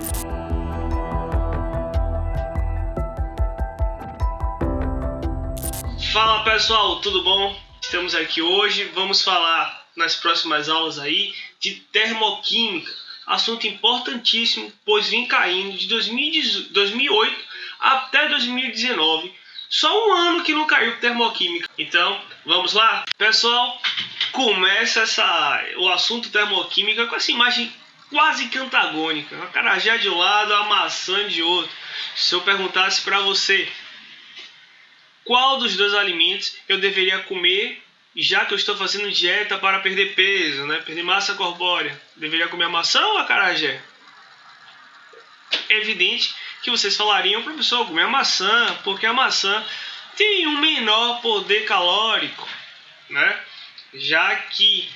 Fala pessoal, tudo bom? Estamos aqui hoje, vamos falar nas próximas aulas aí de termoquímica, assunto importantíssimo, pois vem caindo de 2008 até 2019, só um ano que não caiu termoquímica. Então, vamos lá? Pessoal, começa o assunto termoquímica com essa imagem quase que antagônica, a acarajé de um lado, a maçã de outro. Se eu perguntasse para você qual dos dois alimentos eu deveria comer, já que eu estou fazendo dieta para perder peso, né? Perder massa corpórea, deveria comer a maçã ou a acarajé? É evidente que vocês falariam, professor, comer a maçã, porque a maçã tem um menor poder calórico, né? Já que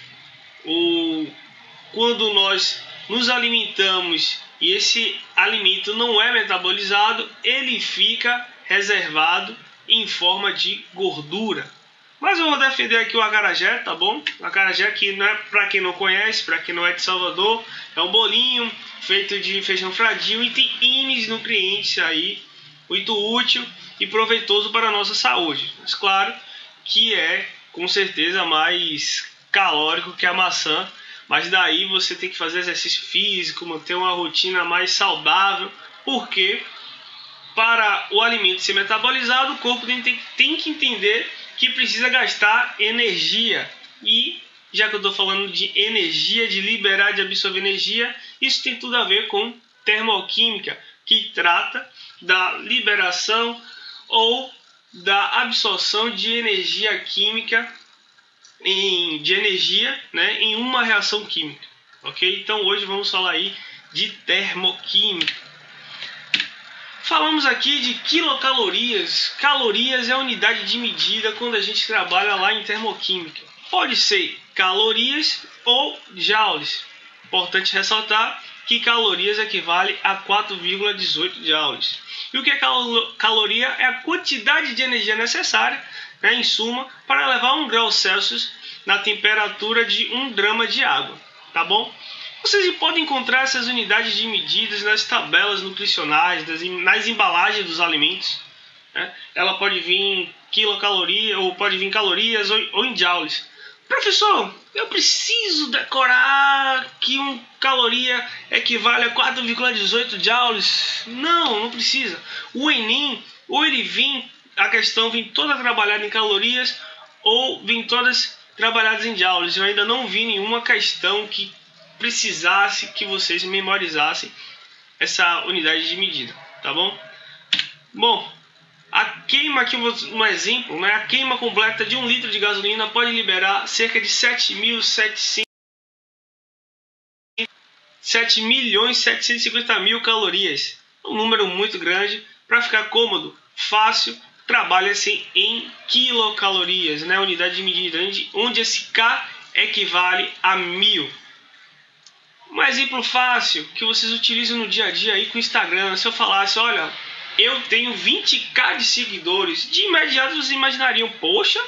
quando nós nos alimentamos e esse alimento não é metabolizado, ele fica reservado em forma de gordura. Mas eu vou defender aqui o acarajé, tá bom? O acarajé que, não é, para quem não conhece, para quem não é de Salvador, é um bolinho feito de feijão fradinho e tem N nutrientes aí, muito útil e proveitoso para a nossa saúde. Mas claro que é com certeza mais calórico que a maçã, mas daí você tem que fazer exercício físico, manter uma rotina mais saudável, porque para o alimento ser metabolizado, o corpo tem que entender que precisa gastar energia. E, já que eu estou falando de energia, de liberar, de absorver energia, isso tem tudo a ver com termoquímica, que trata da liberação ou da absorção de energia química, né, em uma reação química. Ok? Então, hoje vamos falar aí de termoquímica. Falamos aqui de quilocalorias. Calorias é a unidade de medida quando a gente trabalha lá em termoquímica. Pode ser calorias ou joules. Importante ressaltar que calorias equivale a 4,18 joules. E o que é caloria? É a quantidade de energia necessária, né, em suma, para levar 1 grau Celsius na temperatura de 1 grama de água. Tá bom? Vocês podem encontrar essas unidades de medidas nas tabelas nutricionais, nas embalagens dos alimentos, né? Ela pode vir quilocaloria, ou pode vir calorias ou em joules. Professor, eu preciso decorar que 1 caloria equivale a 4,18 joules? Não precisa. O Enem, ou ele a questão vem toda trabalhada em calorias, ou vem todas trabalhadas em joules. Eu ainda não vi nenhuma questão que precisasse que vocês memorizassem essa unidade de medida, tá bom? Bom, a queima aqui, um exemplo, né? A queima completa de 1 litro de gasolina pode liberar cerca de 7.750.000 calorias. Um número muito grande. Para ficar cômodo, fácil, trabalha-se em quilocalorias, né? Unidade de medida, onde esse K equivale a 1.000. Um exemplo fácil que vocês utilizam no dia a dia aí com o Instagram. Se eu falasse, olha, eu tenho 20k de seguidores, de imediato vocês imaginariam, poxa,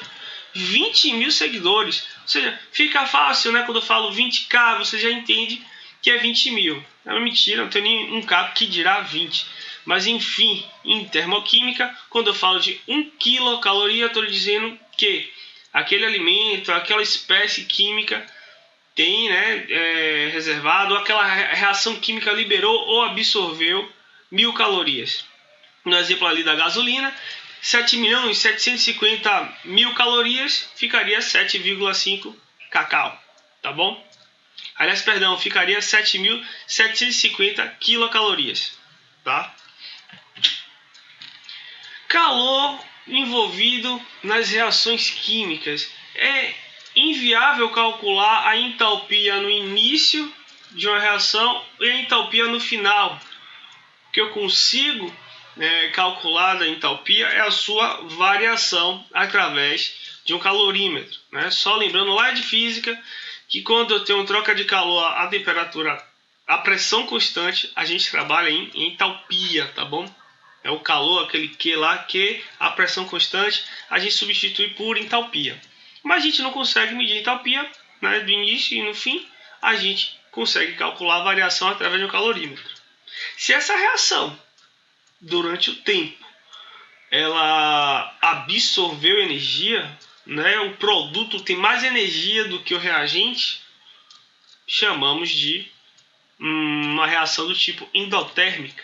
20.000 seguidores. Ou seja, fica fácil, né? Quando eu falo 20k, você já entende que é 20.000. É uma mentira, não tem nem 1k que dirá 20. Mas enfim, em termoquímica, quando eu falo de 1 quilocaloria, estou dizendo que aquele alimento, aquela espécie química tem, né, reservado, aquela reação química liberou ou absorveu 1000 calorias. No exemplo ali da gasolina, 7.750.000 calorias ficaria 7,5 cacau, tá bom? Aliás, perdão, ficaria 7.750 quilocalorias, tá? Calor envolvido nas reações químicas. É inviável calcular a entalpia no início de uma reação e a entalpia no final. O que eu consigo calcular da entalpia é a sua variação através de um calorímetro, né? Só lembrando lá de física que quando eu tenho troca de calor a temperatura, a pressão constante, a gente trabalha em entalpia, tá bom? É o calor, aquele Q lá, que a pressão constante, a gente substitui por entalpia. Mas a gente não consegue medir entalpia, né, do início e no fim, a gente consegue calcular a variação através de um calorímetro. Se essa reação, durante o tempo, ela absorveu energia, né, o produto tem mais energia do que o reagente, chamamos de uma reação do tipo endotérmica.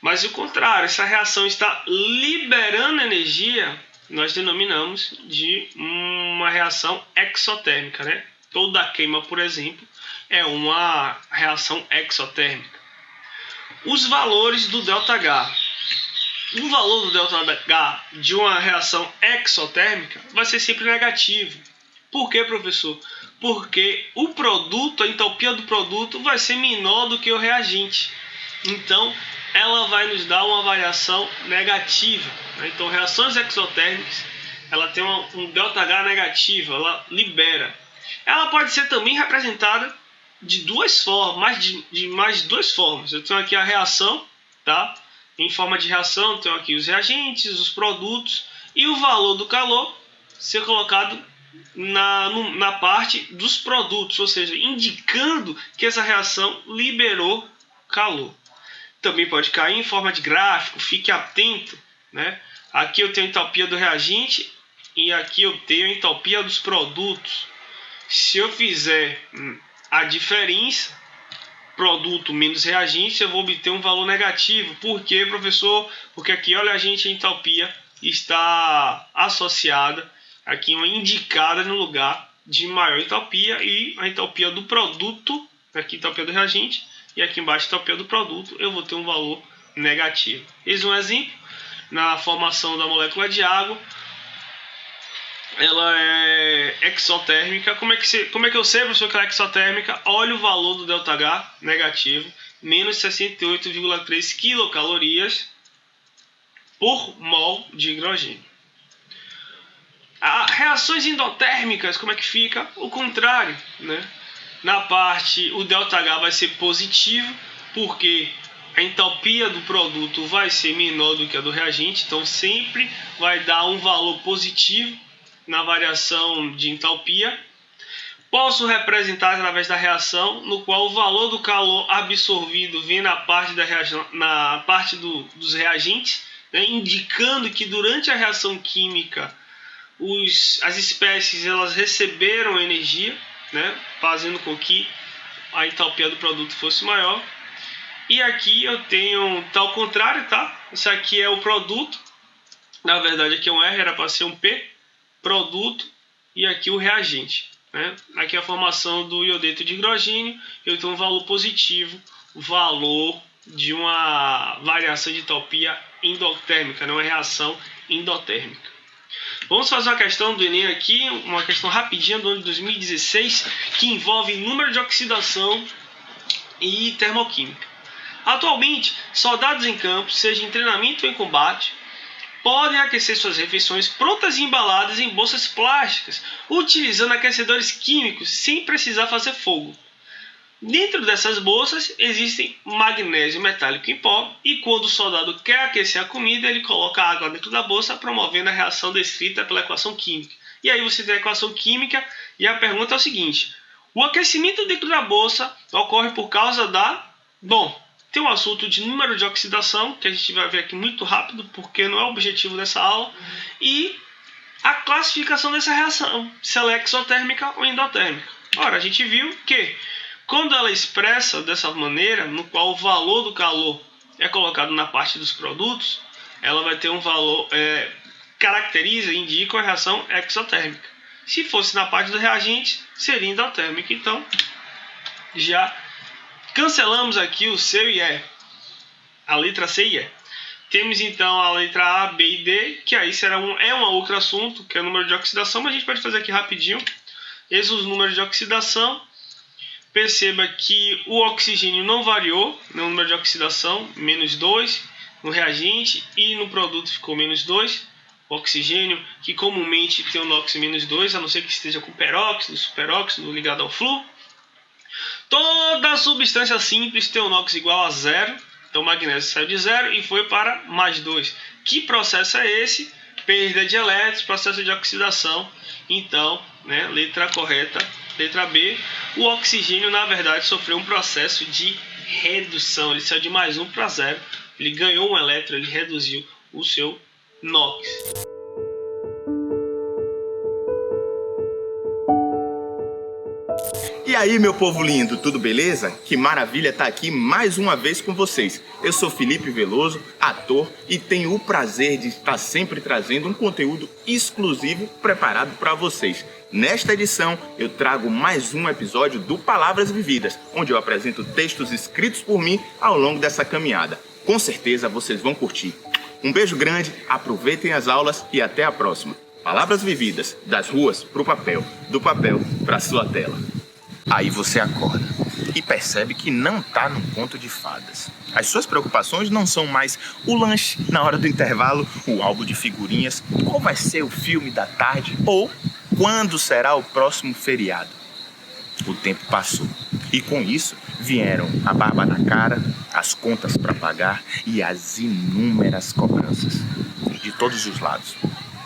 Mas o contrário, essa reação está liberando energia, nós denominamos de uma reação exotérmica, né? Toda queima, por exemplo, é uma reação exotérmica. Os valores do ΔH. O valor do ΔH de uma reação exotérmica vai ser sempre negativo. Por quê, professor? Porque o produto, a entalpia do produto vai ser menor do que o reagente. Então, ela vai nos dar uma variação negativa, né? Então, reações exotérmicas, ela tem um ΔH negativo, ela libera. Ela pode ser também representada de duas formas, de mais duas formas. Eu tenho aqui a reação, tá? Em forma de reação, tenho aqui os reagentes, os produtos e o valor do calor ser colocado na parte dos produtos, ou seja, indicando que essa reação liberou calor. Também pode cair em forma de gráfico, fique atento, né? Aqui eu tenho a entalpia do reagente e aqui eu tenho a entalpia dos produtos. Se eu fizer a diferença, produto menos reagente, eu vou obter um valor negativo. Por quê, professor? Porque aqui, olha, a entalpia está associada, aqui uma indicada no lugar de maior entalpia, e a entalpia do produto, aqui a entalpia do reagente, e aqui embaixo a entalpia do produto, eu vou ter um valor negativo. Eis um exemplo, na formação da molécula de água, ela é exotérmica. Como é que eu sei, professor, que ela é exotérmica? Olha o valor do ΔH negativo, menos 68,3 quilocalorias por mol de hidrogênio. Reações endotérmicas, como é que fica? O contrário, né? Na parte, o ΔH vai ser positivo, porque a entalpia do produto vai ser menor do que a do reagente, então sempre vai dar um valor positivo na variação de entalpia. Posso representar através da reação, no qual o valor do calor absorvido vem na parte, dos reagentes, né, indicando que durante a reação química as espécies elas receberam energia, né, fazendo com que a entalpia do produto fosse maior. E aqui eu tenho, tá ao contrário, tá? Isso aqui é o produto, na verdade aqui é um R, era para ser um P, produto, e aqui o reagente, né? Aqui é a formação do iodeto de hidrogênio, eu tenho um valor positivo, valor de uma variação de entalpia endotérmica, não é reação endotérmica. Vamos fazer uma questão do Enem aqui, uma questão rapidinha do ano de 2016, que envolve número de oxidação e termoquímica. Atualmente, soldados em campo, seja em treinamento ou em combate, podem aquecer suas refeições prontas e embaladas em bolsas plásticas, utilizando aquecedores químicos sem precisar fazer fogo. Dentro dessas bolsas existem magnésio metálico em pó, e quando o soldado quer aquecer a comida, ele coloca água dentro da bolsa, promovendo a reação descrita pela equação química. E aí você tem a equação química, e a pergunta é o seguinte: o aquecimento dentro da bolsa ocorre por causa da... Bom, Tem um assunto de número de oxidação, que a gente vai ver aqui muito rápido, porque não é o objetivo dessa aula, e a classificação dessa reação, se ela é exotérmica ou endotérmica. Ora, a gente viu que quando ela expressa dessa maneira, no qual o valor do calor é colocado na parte dos produtos, ela vai ter um valor, caracteriza, indica uma reação exotérmica. Se fosse na parte do reagente, seria endotérmica. Então, já cancelamos aqui o C e E, a letra C e E. Temos então a letra A, B e D, que aí é um outro assunto, que é o número de oxidação, mas a gente pode fazer aqui rapidinho. Esses são os números de oxidação. Perceba que o oxigênio não variou no número de oxidação, -2 no reagente, e no produto ficou -2. O oxigênio, que comumente tem o NOx -2, a não ser que esteja com peróxido, superóxido ligado ao flúor. Toda substância simples tem o NOx igual a 0. Então o magnésio saiu de 0 e foi para +2. Que processo é esse? Perda de elétrons, processo de oxidação. Então, letra correta, letra B. O oxigênio, na verdade, sofreu um processo de redução. Ele saiu de +1 para 0. Ele ganhou um elétron, ele reduziu o seu NOx. E aí, meu povo lindo, tudo beleza? Que maravilha estar aqui mais uma vez com vocês. Eu sou Felipe Veloso, ator, e tenho o prazer de estar sempre trazendo um conteúdo exclusivo preparado para vocês. Nesta edição, eu trago mais um episódio do Palavras Vividas, onde eu apresento textos escritos por mim ao longo dessa caminhada. Com certeza vocês vão curtir. Um beijo grande, aproveitem as aulas e até a próxima. Palavras Vividas, das ruas para o papel, do papel para a sua tela. Aí você acorda e percebe que não está num conto de fadas. As suas preocupações não são mais o lanche na hora do intervalo, o álbum de figurinhas, qual vai ser o filme da tarde ou quando será o próximo feriado. O tempo passou e com isso vieram a barba na cara, as contas para pagar e as inúmeras cobranças de todos os lados.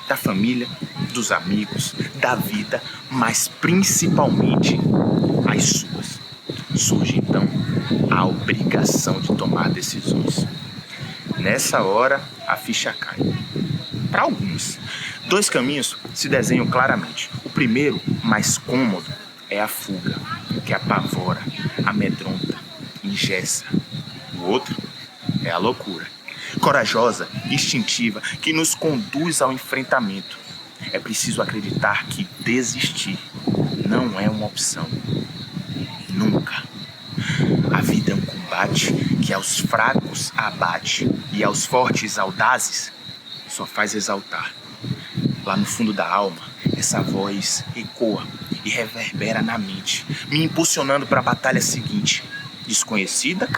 Da família, dos amigos, da vida, mas principalmente as suas. Surge então a obrigação de tomar decisões. Nessa hora, a ficha cai. Para alguns, 2 caminhos se desenham claramente. O primeiro, mais cômodo, é a fuga, que apavora, amedronta, engessa. O outro é a loucura, corajosa, instintiva, que nos conduz ao enfrentamento. É preciso acreditar que desistir não é uma opção. Nunca. A vida é um combate que aos fracos abate e aos fortes audazes só faz exaltar. Lá no fundo da alma, essa voz ecoa e reverbera na mente, me impulsionando para a batalha seguinte, desconhecida,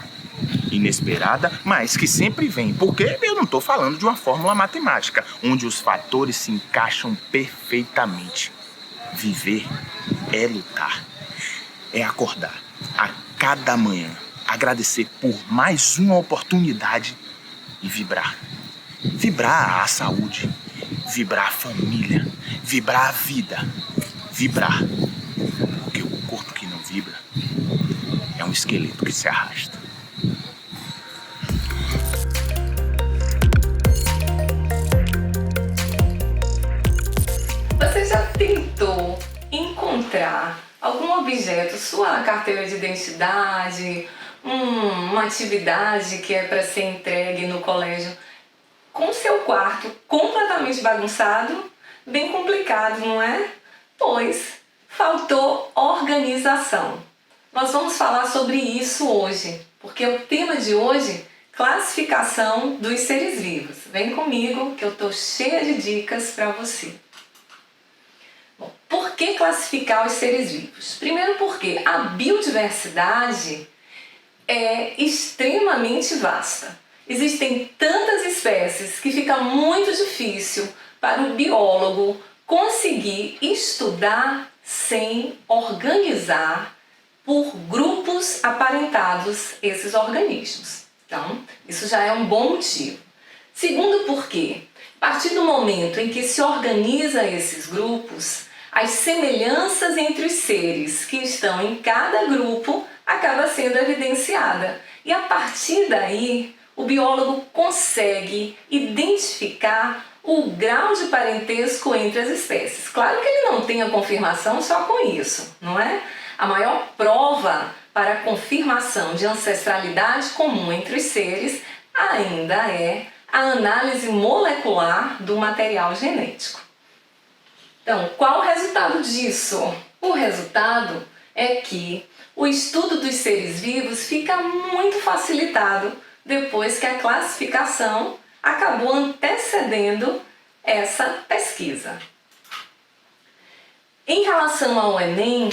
inesperada, mas que sempre vem, porque eu não estou falando de uma fórmula matemática, onde os fatores se encaixam perfeitamente. Viver é lutar, é acordar a cada manhã, agradecer por mais uma oportunidade e vibrar. Vibrar a saúde, vibrar a família, vibrar a vida, vibrar. Porque o corpo que não vibra é um esqueleto que se arrasta. Você já tentou encontrar algum objeto, sua carteira de identidade, uma atividade que é para ser entregue no colégio, com seu quarto completamente bagunçado? Bem complicado, não é? Pois faltou organização. Nós vamos falar sobre isso hoje, porque o tema de hoje, classificação dos seres vivos. Vem comigo que eu estou cheia de dicas para você. Bom, por que classificar os seres vivos? Primeiro porque a biodiversidade é extremamente vasta. Existem tantas espécies que fica muito difícil para o biólogo conseguir estudar sem organizar por grupos aparentados esses organismos. Então, isso já é um bom motivo. Segundo porque, a partir do momento em que se organiza esses grupos, as semelhanças entre os seres que estão em cada grupo acaba sendo evidenciada. E a partir daí, o biólogo consegue identificar o grau de parentesco entre as espécies. Claro que ele não tem a confirmação só com isso, não é? A maior prova para a confirmação de ancestralidade comum entre os seres ainda é a análise molecular do material genético. Então, qual o resultado disso? O resultado é que o estudo dos seres vivos fica muito facilitado depois que a classificação acabou antecedendo essa pesquisa. Em relação ao Enem,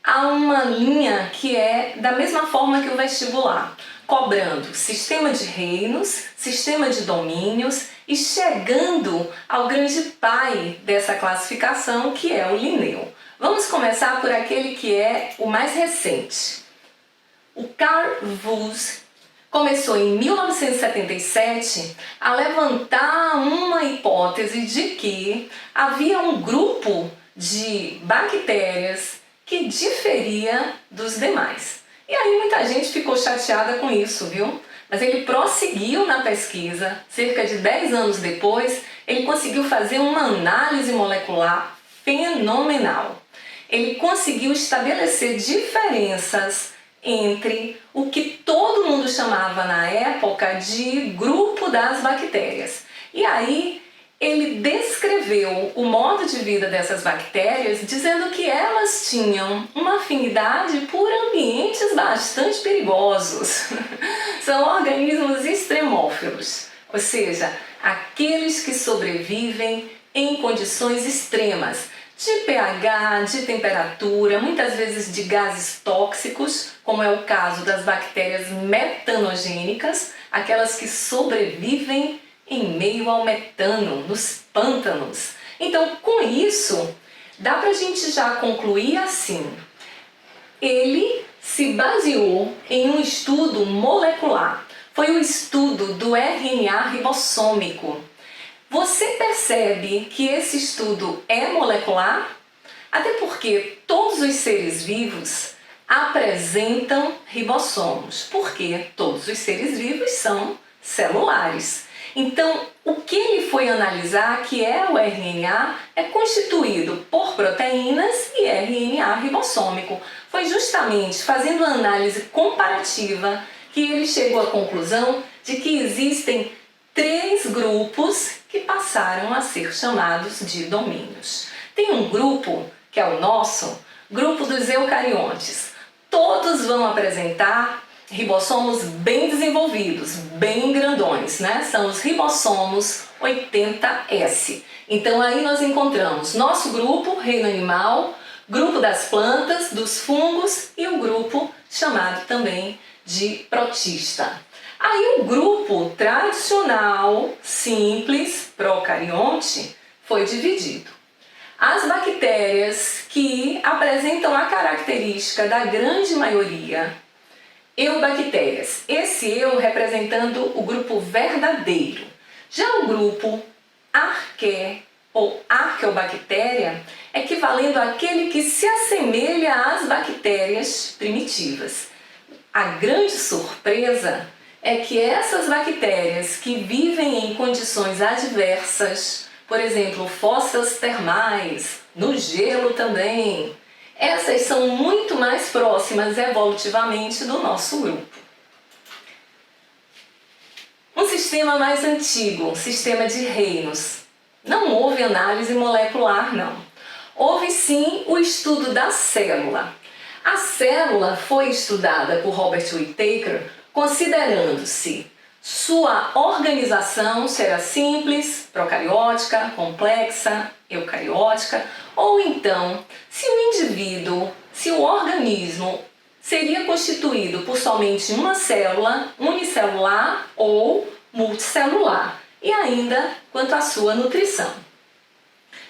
há uma linha que é da mesma forma que o vestibular, cobrando sistema de reinos, sistema de domínios e chegando ao grande pai dessa classificação, que é o Linneu. Vamos começar por aquele que é o mais recente. O Carl Woese começou em 1977 a levantar uma hipótese de que havia um grupo de bactérias que diferia dos demais. E aí muita gente ficou chateada com isso, viu? Mas ele prosseguiu na pesquisa. Cerca de 10 anos depois, ele conseguiu fazer uma análise molecular fenomenal. Ele conseguiu estabelecer diferenças entre o que todo mundo chamava na época de grupo das bactérias. E aí ele descreveu o modo de vida dessas bactérias, dizendo que elas tinham uma afinidade por ambientes bastante perigosos. São organismos extremófilos, ou seja, aqueles que sobrevivem em condições extremas, de pH, de temperatura, muitas vezes de gases tóxicos, como é o caso das bactérias metanogênicas, aquelas que sobrevivem em meio ao metano, nos pântanos. Então, com isso, dá pra gente já concluir assim: ele se baseou em um estudo molecular. Foi o estudo do RNA ribossômico. Você percebe que esse estudo é molecular? Até porque todos os seres vivos apresentam ribossomos, porque todos os seres vivos são celulares. Então, o que ele foi analisar, que é o RNA, é constituído por proteínas e RNA ribossômico. Foi justamente fazendo uma análise comparativa que ele chegou à conclusão de que existem 3 grupos que passaram a ser chamados de domínios. Tem um grupo, que é o nosso, grupo dos eucariontes. Todos vão apresentar ribossomos bem desenvolvidos, bem grandões, né? São os ribossomos 80S. Então aí nós encontramos nosso grupo, reino animal, grupo das plantas, dos fungos e o grupo chamado também de protista. Aí o grupo tradicional, simples, procarionte, foi dividido. As bactérias que apresentam a característica da grande maioria, eubactérias, esse eu representando o grupo verdadeiro. Já o grupo arqué ou arqueobactéria, equivalendo àquele que se assemelha às bactérias primitivas. A grande surpresa é que essas bactérias que vivem em condições adversas, por exemplo, fossas termais, no gelo também, essas são muito mais próximas evolutivamente do nosso grupo. Um sistema mais antigo, um sistema de reinos. Não houve análise molecular, não. Houve sim o estudo da célula. A célula foi estudada por Robert Whittaker considerando-se sua organização, se era simples, procariótica, complexa, eucariótica, ou então se o indivíduo, se o organismo seria constituído por somente uma célula, unicelular ou multicelular, e ainda quanto à sua nutrição.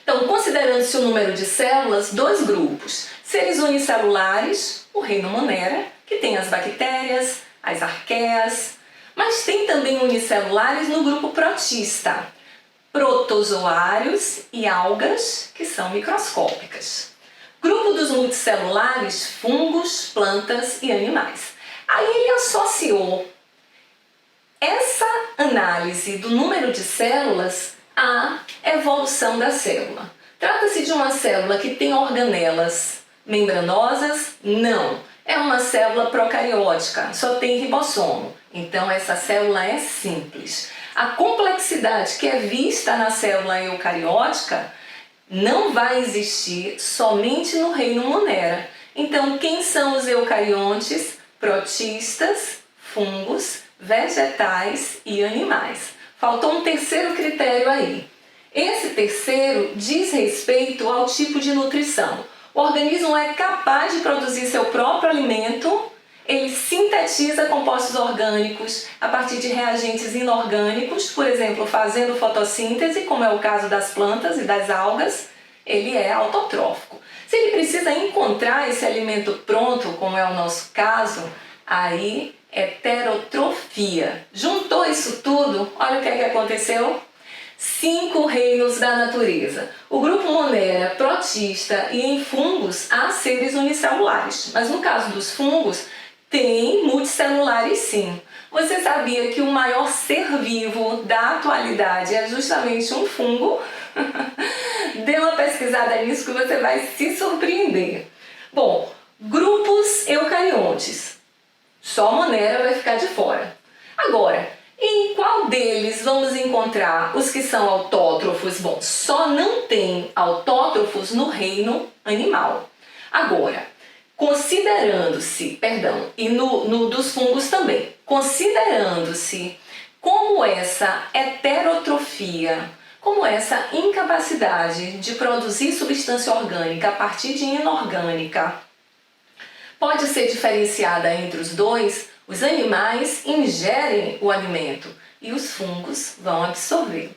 Então, considerando-se o número de células, 2 grupos: seres unicelulares, o reino Monera, que tem as bactérias, as arqueias, mas tem também unicelulares no grupo protista, protozoários e algas, que são microscópicas. Grupo dos multicelulares, fungos, plantas e animais. Aí ele associou essa análise do número de células à evolução da célula. Trata-se de uma célula que tem organelas membranosas? Não. É uma célula procariótica, só tem ribossomo. Então essa célula é simples. A complexidade que é vista na célula eucariótica não vai existir somente no reino Monera. Então quem são os eucariontes? Protistas, fungos, vegetais e animais. Faltou um terceiro critério aí. Esse terceiro diz respeito ao tipo de nutrição. O organismo é capaz de produzir seu próprio alimento, ele sintetiza compostos orgânicos a partir de reagentes inorgânicos, por exemplo, fazendo fotossíntese, como é o caso das plantas e das algas, ele é autotrófico. Se ele precisa encontrar esse alimento pronto, como é o nosso caso, aí heterotrofia. Juntou isso tudo, olha o que é que aconteceu? 5 reinos da natureza. O grupo Monera, protista e em fungos há seres unicelulares. Mas no caso dos fungos, tem multicelulares sim. Você sabia que o maior ser vivo da atualidade é justamente um fungo? Dê uma pesquisada nisso que você vai se surpreender. Bom, grupos eucariontes. Só Monera vai ficar de fora. Agora, em qual deles vamos encontrar os que são autótrofos? Bom, só não tem autótrofos no reino animal. Agora, considerando-se, e no dos fungos também, considerando-se como essa heterotrofia, como essa incapacidade de produzir substância orgânica a partir de inorgânica, pode ser diferenciada entre os dois. Os animais ingerem o alimento e os fungos vão absorvê-lo.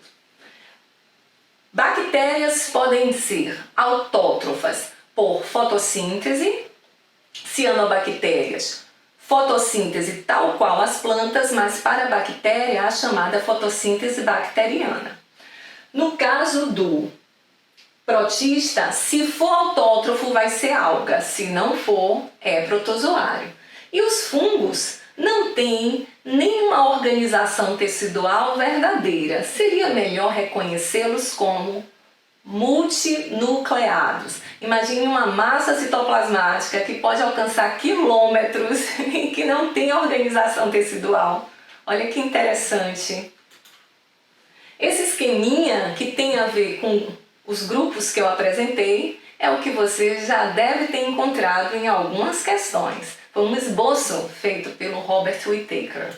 Bactérias podem ser autótrofas por fotossíntese, cianobactérias, fotossíntese tal qual as plantas, mas para a bactéria a chamada fotossíntese bacteriana. No caso do protista, se for autótrofo vai ser alga, se não for é protozoário. E os fungos não têm nenhuma organização tecidual verdadeira. Seria melhor reconhecê-los como multinucleados. Imagine uma massa citoplasmática que pode alcançar quilômetros e que não tem organização tecidual. Olha que interessante. Esse esqueminha que tem a ver com os grupos que eu apresentei é o que você já deve ter encontrado em algumas questões. Foi um esboço feito pelo Robert Whittaker.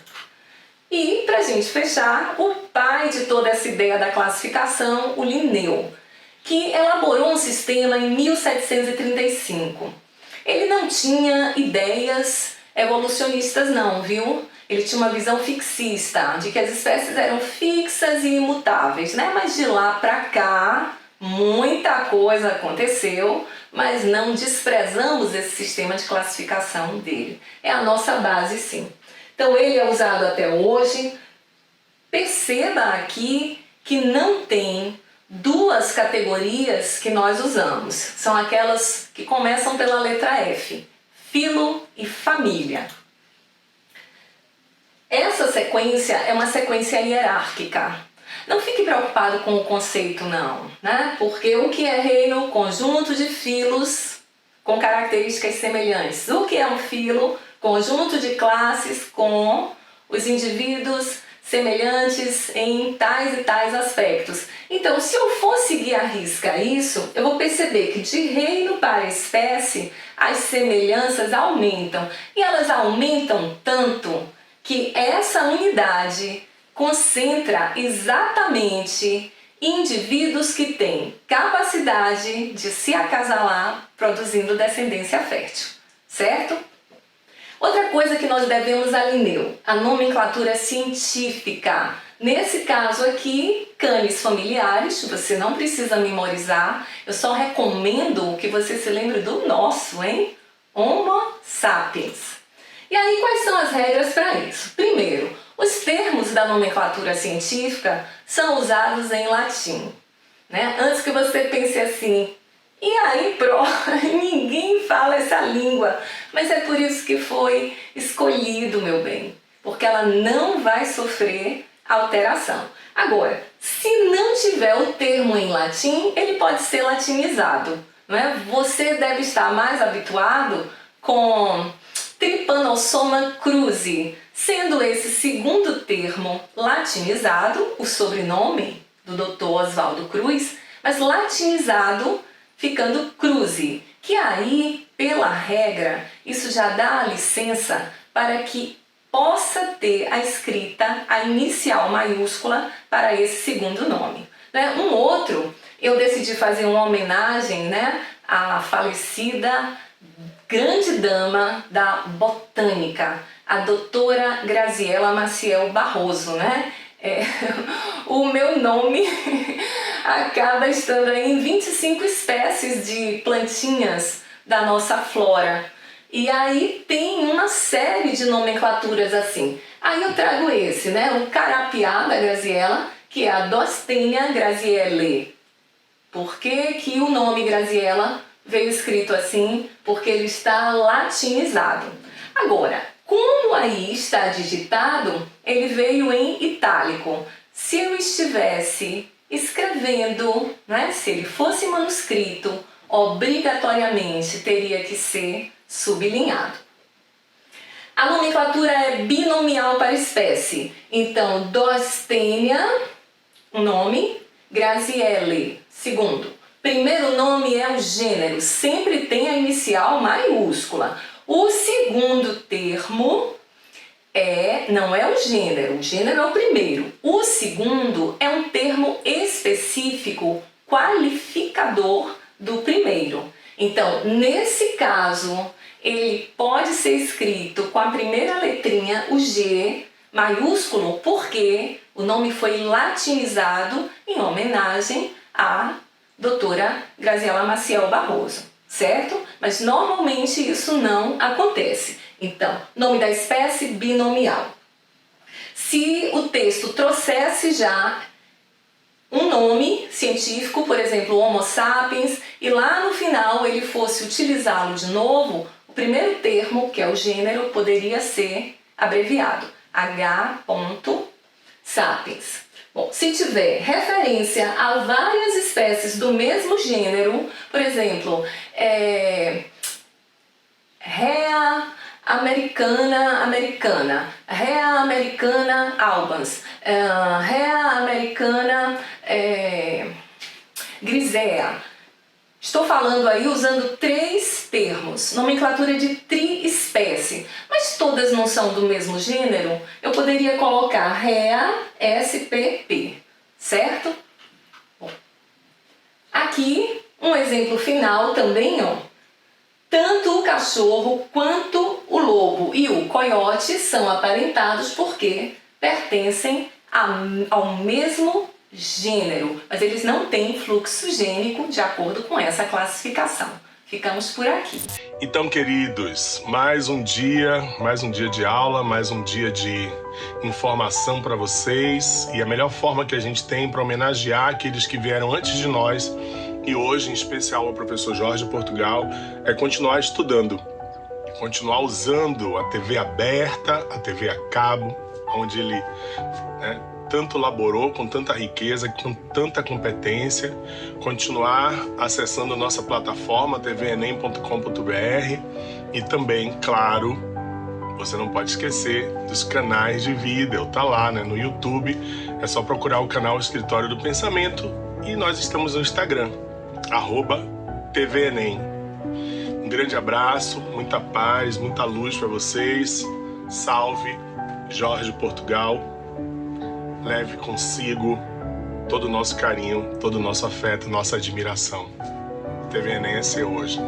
E, para a gente fechar, o pai de toda essa ideia da classificação, o Linneu, que elaborou um sistema em 1735. Ele não tinha ideias evolucionistas não, viu? Ele tinha uma visão fixista, de que as espécies eram fixas e imutáveis, né? Mas de lá para cá, muita coisa aconteceu, mas não desprezamos esse sistema de classificação dele. É a nossa base, sim. Então ele é usado até hoje. Perceba aqui que não tem duas categorias que nós usamos. São aquelas que começam pela letra F, filo e família. Essa sequência é uma sequência hierárquica. Não fique preocupado com o conceito não, né? Porque o que é reino? Conjunto de filos com características semelhantes. O que é um filo? Conjunto de classes com os indivíduos semelhantes em tais e tais aspectos. Então, se eu for seguir à risca isso, eu vou perceber que de reino para espécie, as semelhanças aumentam. E elas aumentam tanto que essa unidade concentra exatamente indivíduos que têm capacidade de se acasalar produzindo descendência fértil, certo? Outra coisa que nós devemos a Linneu, a nomenclatura científica. Nesse caso aqui, canes familiares, você não precisa memorizar, eu só recomendo que você se lembre do nosso, hein? Homo sapiens. E aí, quais são as regras para isso? Primeiro, os termos da nomenclatura científica são usados em latim, né? Antes que você pense assim, E aí, ninguém fala essa língua, mas é por isso que foi escolhido, meu bem, porque ela não vai sofrer alteração. Agora, se não tiver o termo em latim, ele pode ser latinizado, não é? Você deve estar mais habituado com Trypanosoma cruzi, sendo esse segundo termo latinizado, o sobrenome do Dr. Oswaldo Cruz, mas latinizado ficando cruzi, que aí, pela regra, isso já dá a licença para que possa ter a escrita, a inicial maiúscula para esse segundo nome. Né? Um outro, eu decidi fazer uma homenagem, né, à falecida grande dama da botânica, a doutora Graziela Maciel Barroso, né? O meu nome acaba estando aí em 25 espécies de plantinhas da nossa flora. E aí tem uma série de nomenclaturas assim. Aí eu trago esse, né? O carapiá da Graziella, que é a Dostenia grazielle. Por que que o nome Graziella veio escrito assim? Porque ele está latinizado. Agora, como aí está digitado, ele veio em itálico. Se eu estivesse escrevendo, né? Se ele fosse manuscrito, obrigatoriamente teria que ser sublinhado. A nomenclatura é binomial para espécie. Então, Dostenia, um nome, Grazielle, segundo. Primeiro nome é o gênero, sempre tem a inicial maiúscula. O segundo termo não é o gênero é o primeiro. O segundo é um termo específico, qualificador do primeiro. Então, nesse caso, ele pode ser escrito com a primeira letrinha, o G maiúsculo, porque o nome foi latinizado em homenagem à doutora Graziella Maciel Barroso, certo? Mas normalmente isso não acontece. Então, nome da espécie binomial. Se o texto trouxesse já um nome científico, por exemplo, Homo sapiens, e lá no final ele fosse utilizá-lo de novo, o primeiro termo, que é o gênero, poderia ser abreviado H. sapiens. Bom, se tiver referência a várias espécies do mesmo gênero, por exemplo, Rea americana, Rea americana albans, Rea americana grisea. Estou falando aí usando 3 termos, nomenclatura de triespécie, mas todas não são do mesmo gênero, eu poderia colocar Rea spp, certo? Bom, aqui um exemplo final também, ó. Tanto o cachorro quanto o lobo e o coiote são aparentados porque pertencem ao mesmo gênero, mas eles não têm fluxo gênico de acordo com essa classificação. Ficamos por aqui. Então, queridos, mais um dia de aula, mais um dia de informação para vocês, e a melhor forma que a gente tem para homenagear aqueles que vieram antes de nós, e hoje, em especial, o professor Jorge Portugal, é continuar estudando, continuar usando a TV aberta, a TV a cabo, onde ele tanto laborou com tanta riqueza, com tanta competência, continuar acessando nossa plataforma tvenem.com.br e também, claro, você não pode esquecer dos canais de vídeo, tá lá, né, no YouTube, é só procurar o canal Escritório do Pensamento e nós estamos no Instagram, @tvenem. Um grande abraço, muita paz, muita luz para vocês. Salve, Jorge Portugal. Leve consigo todo o nosso carinho, todo o nosso afeto, nossa admiração. TVNense hoje.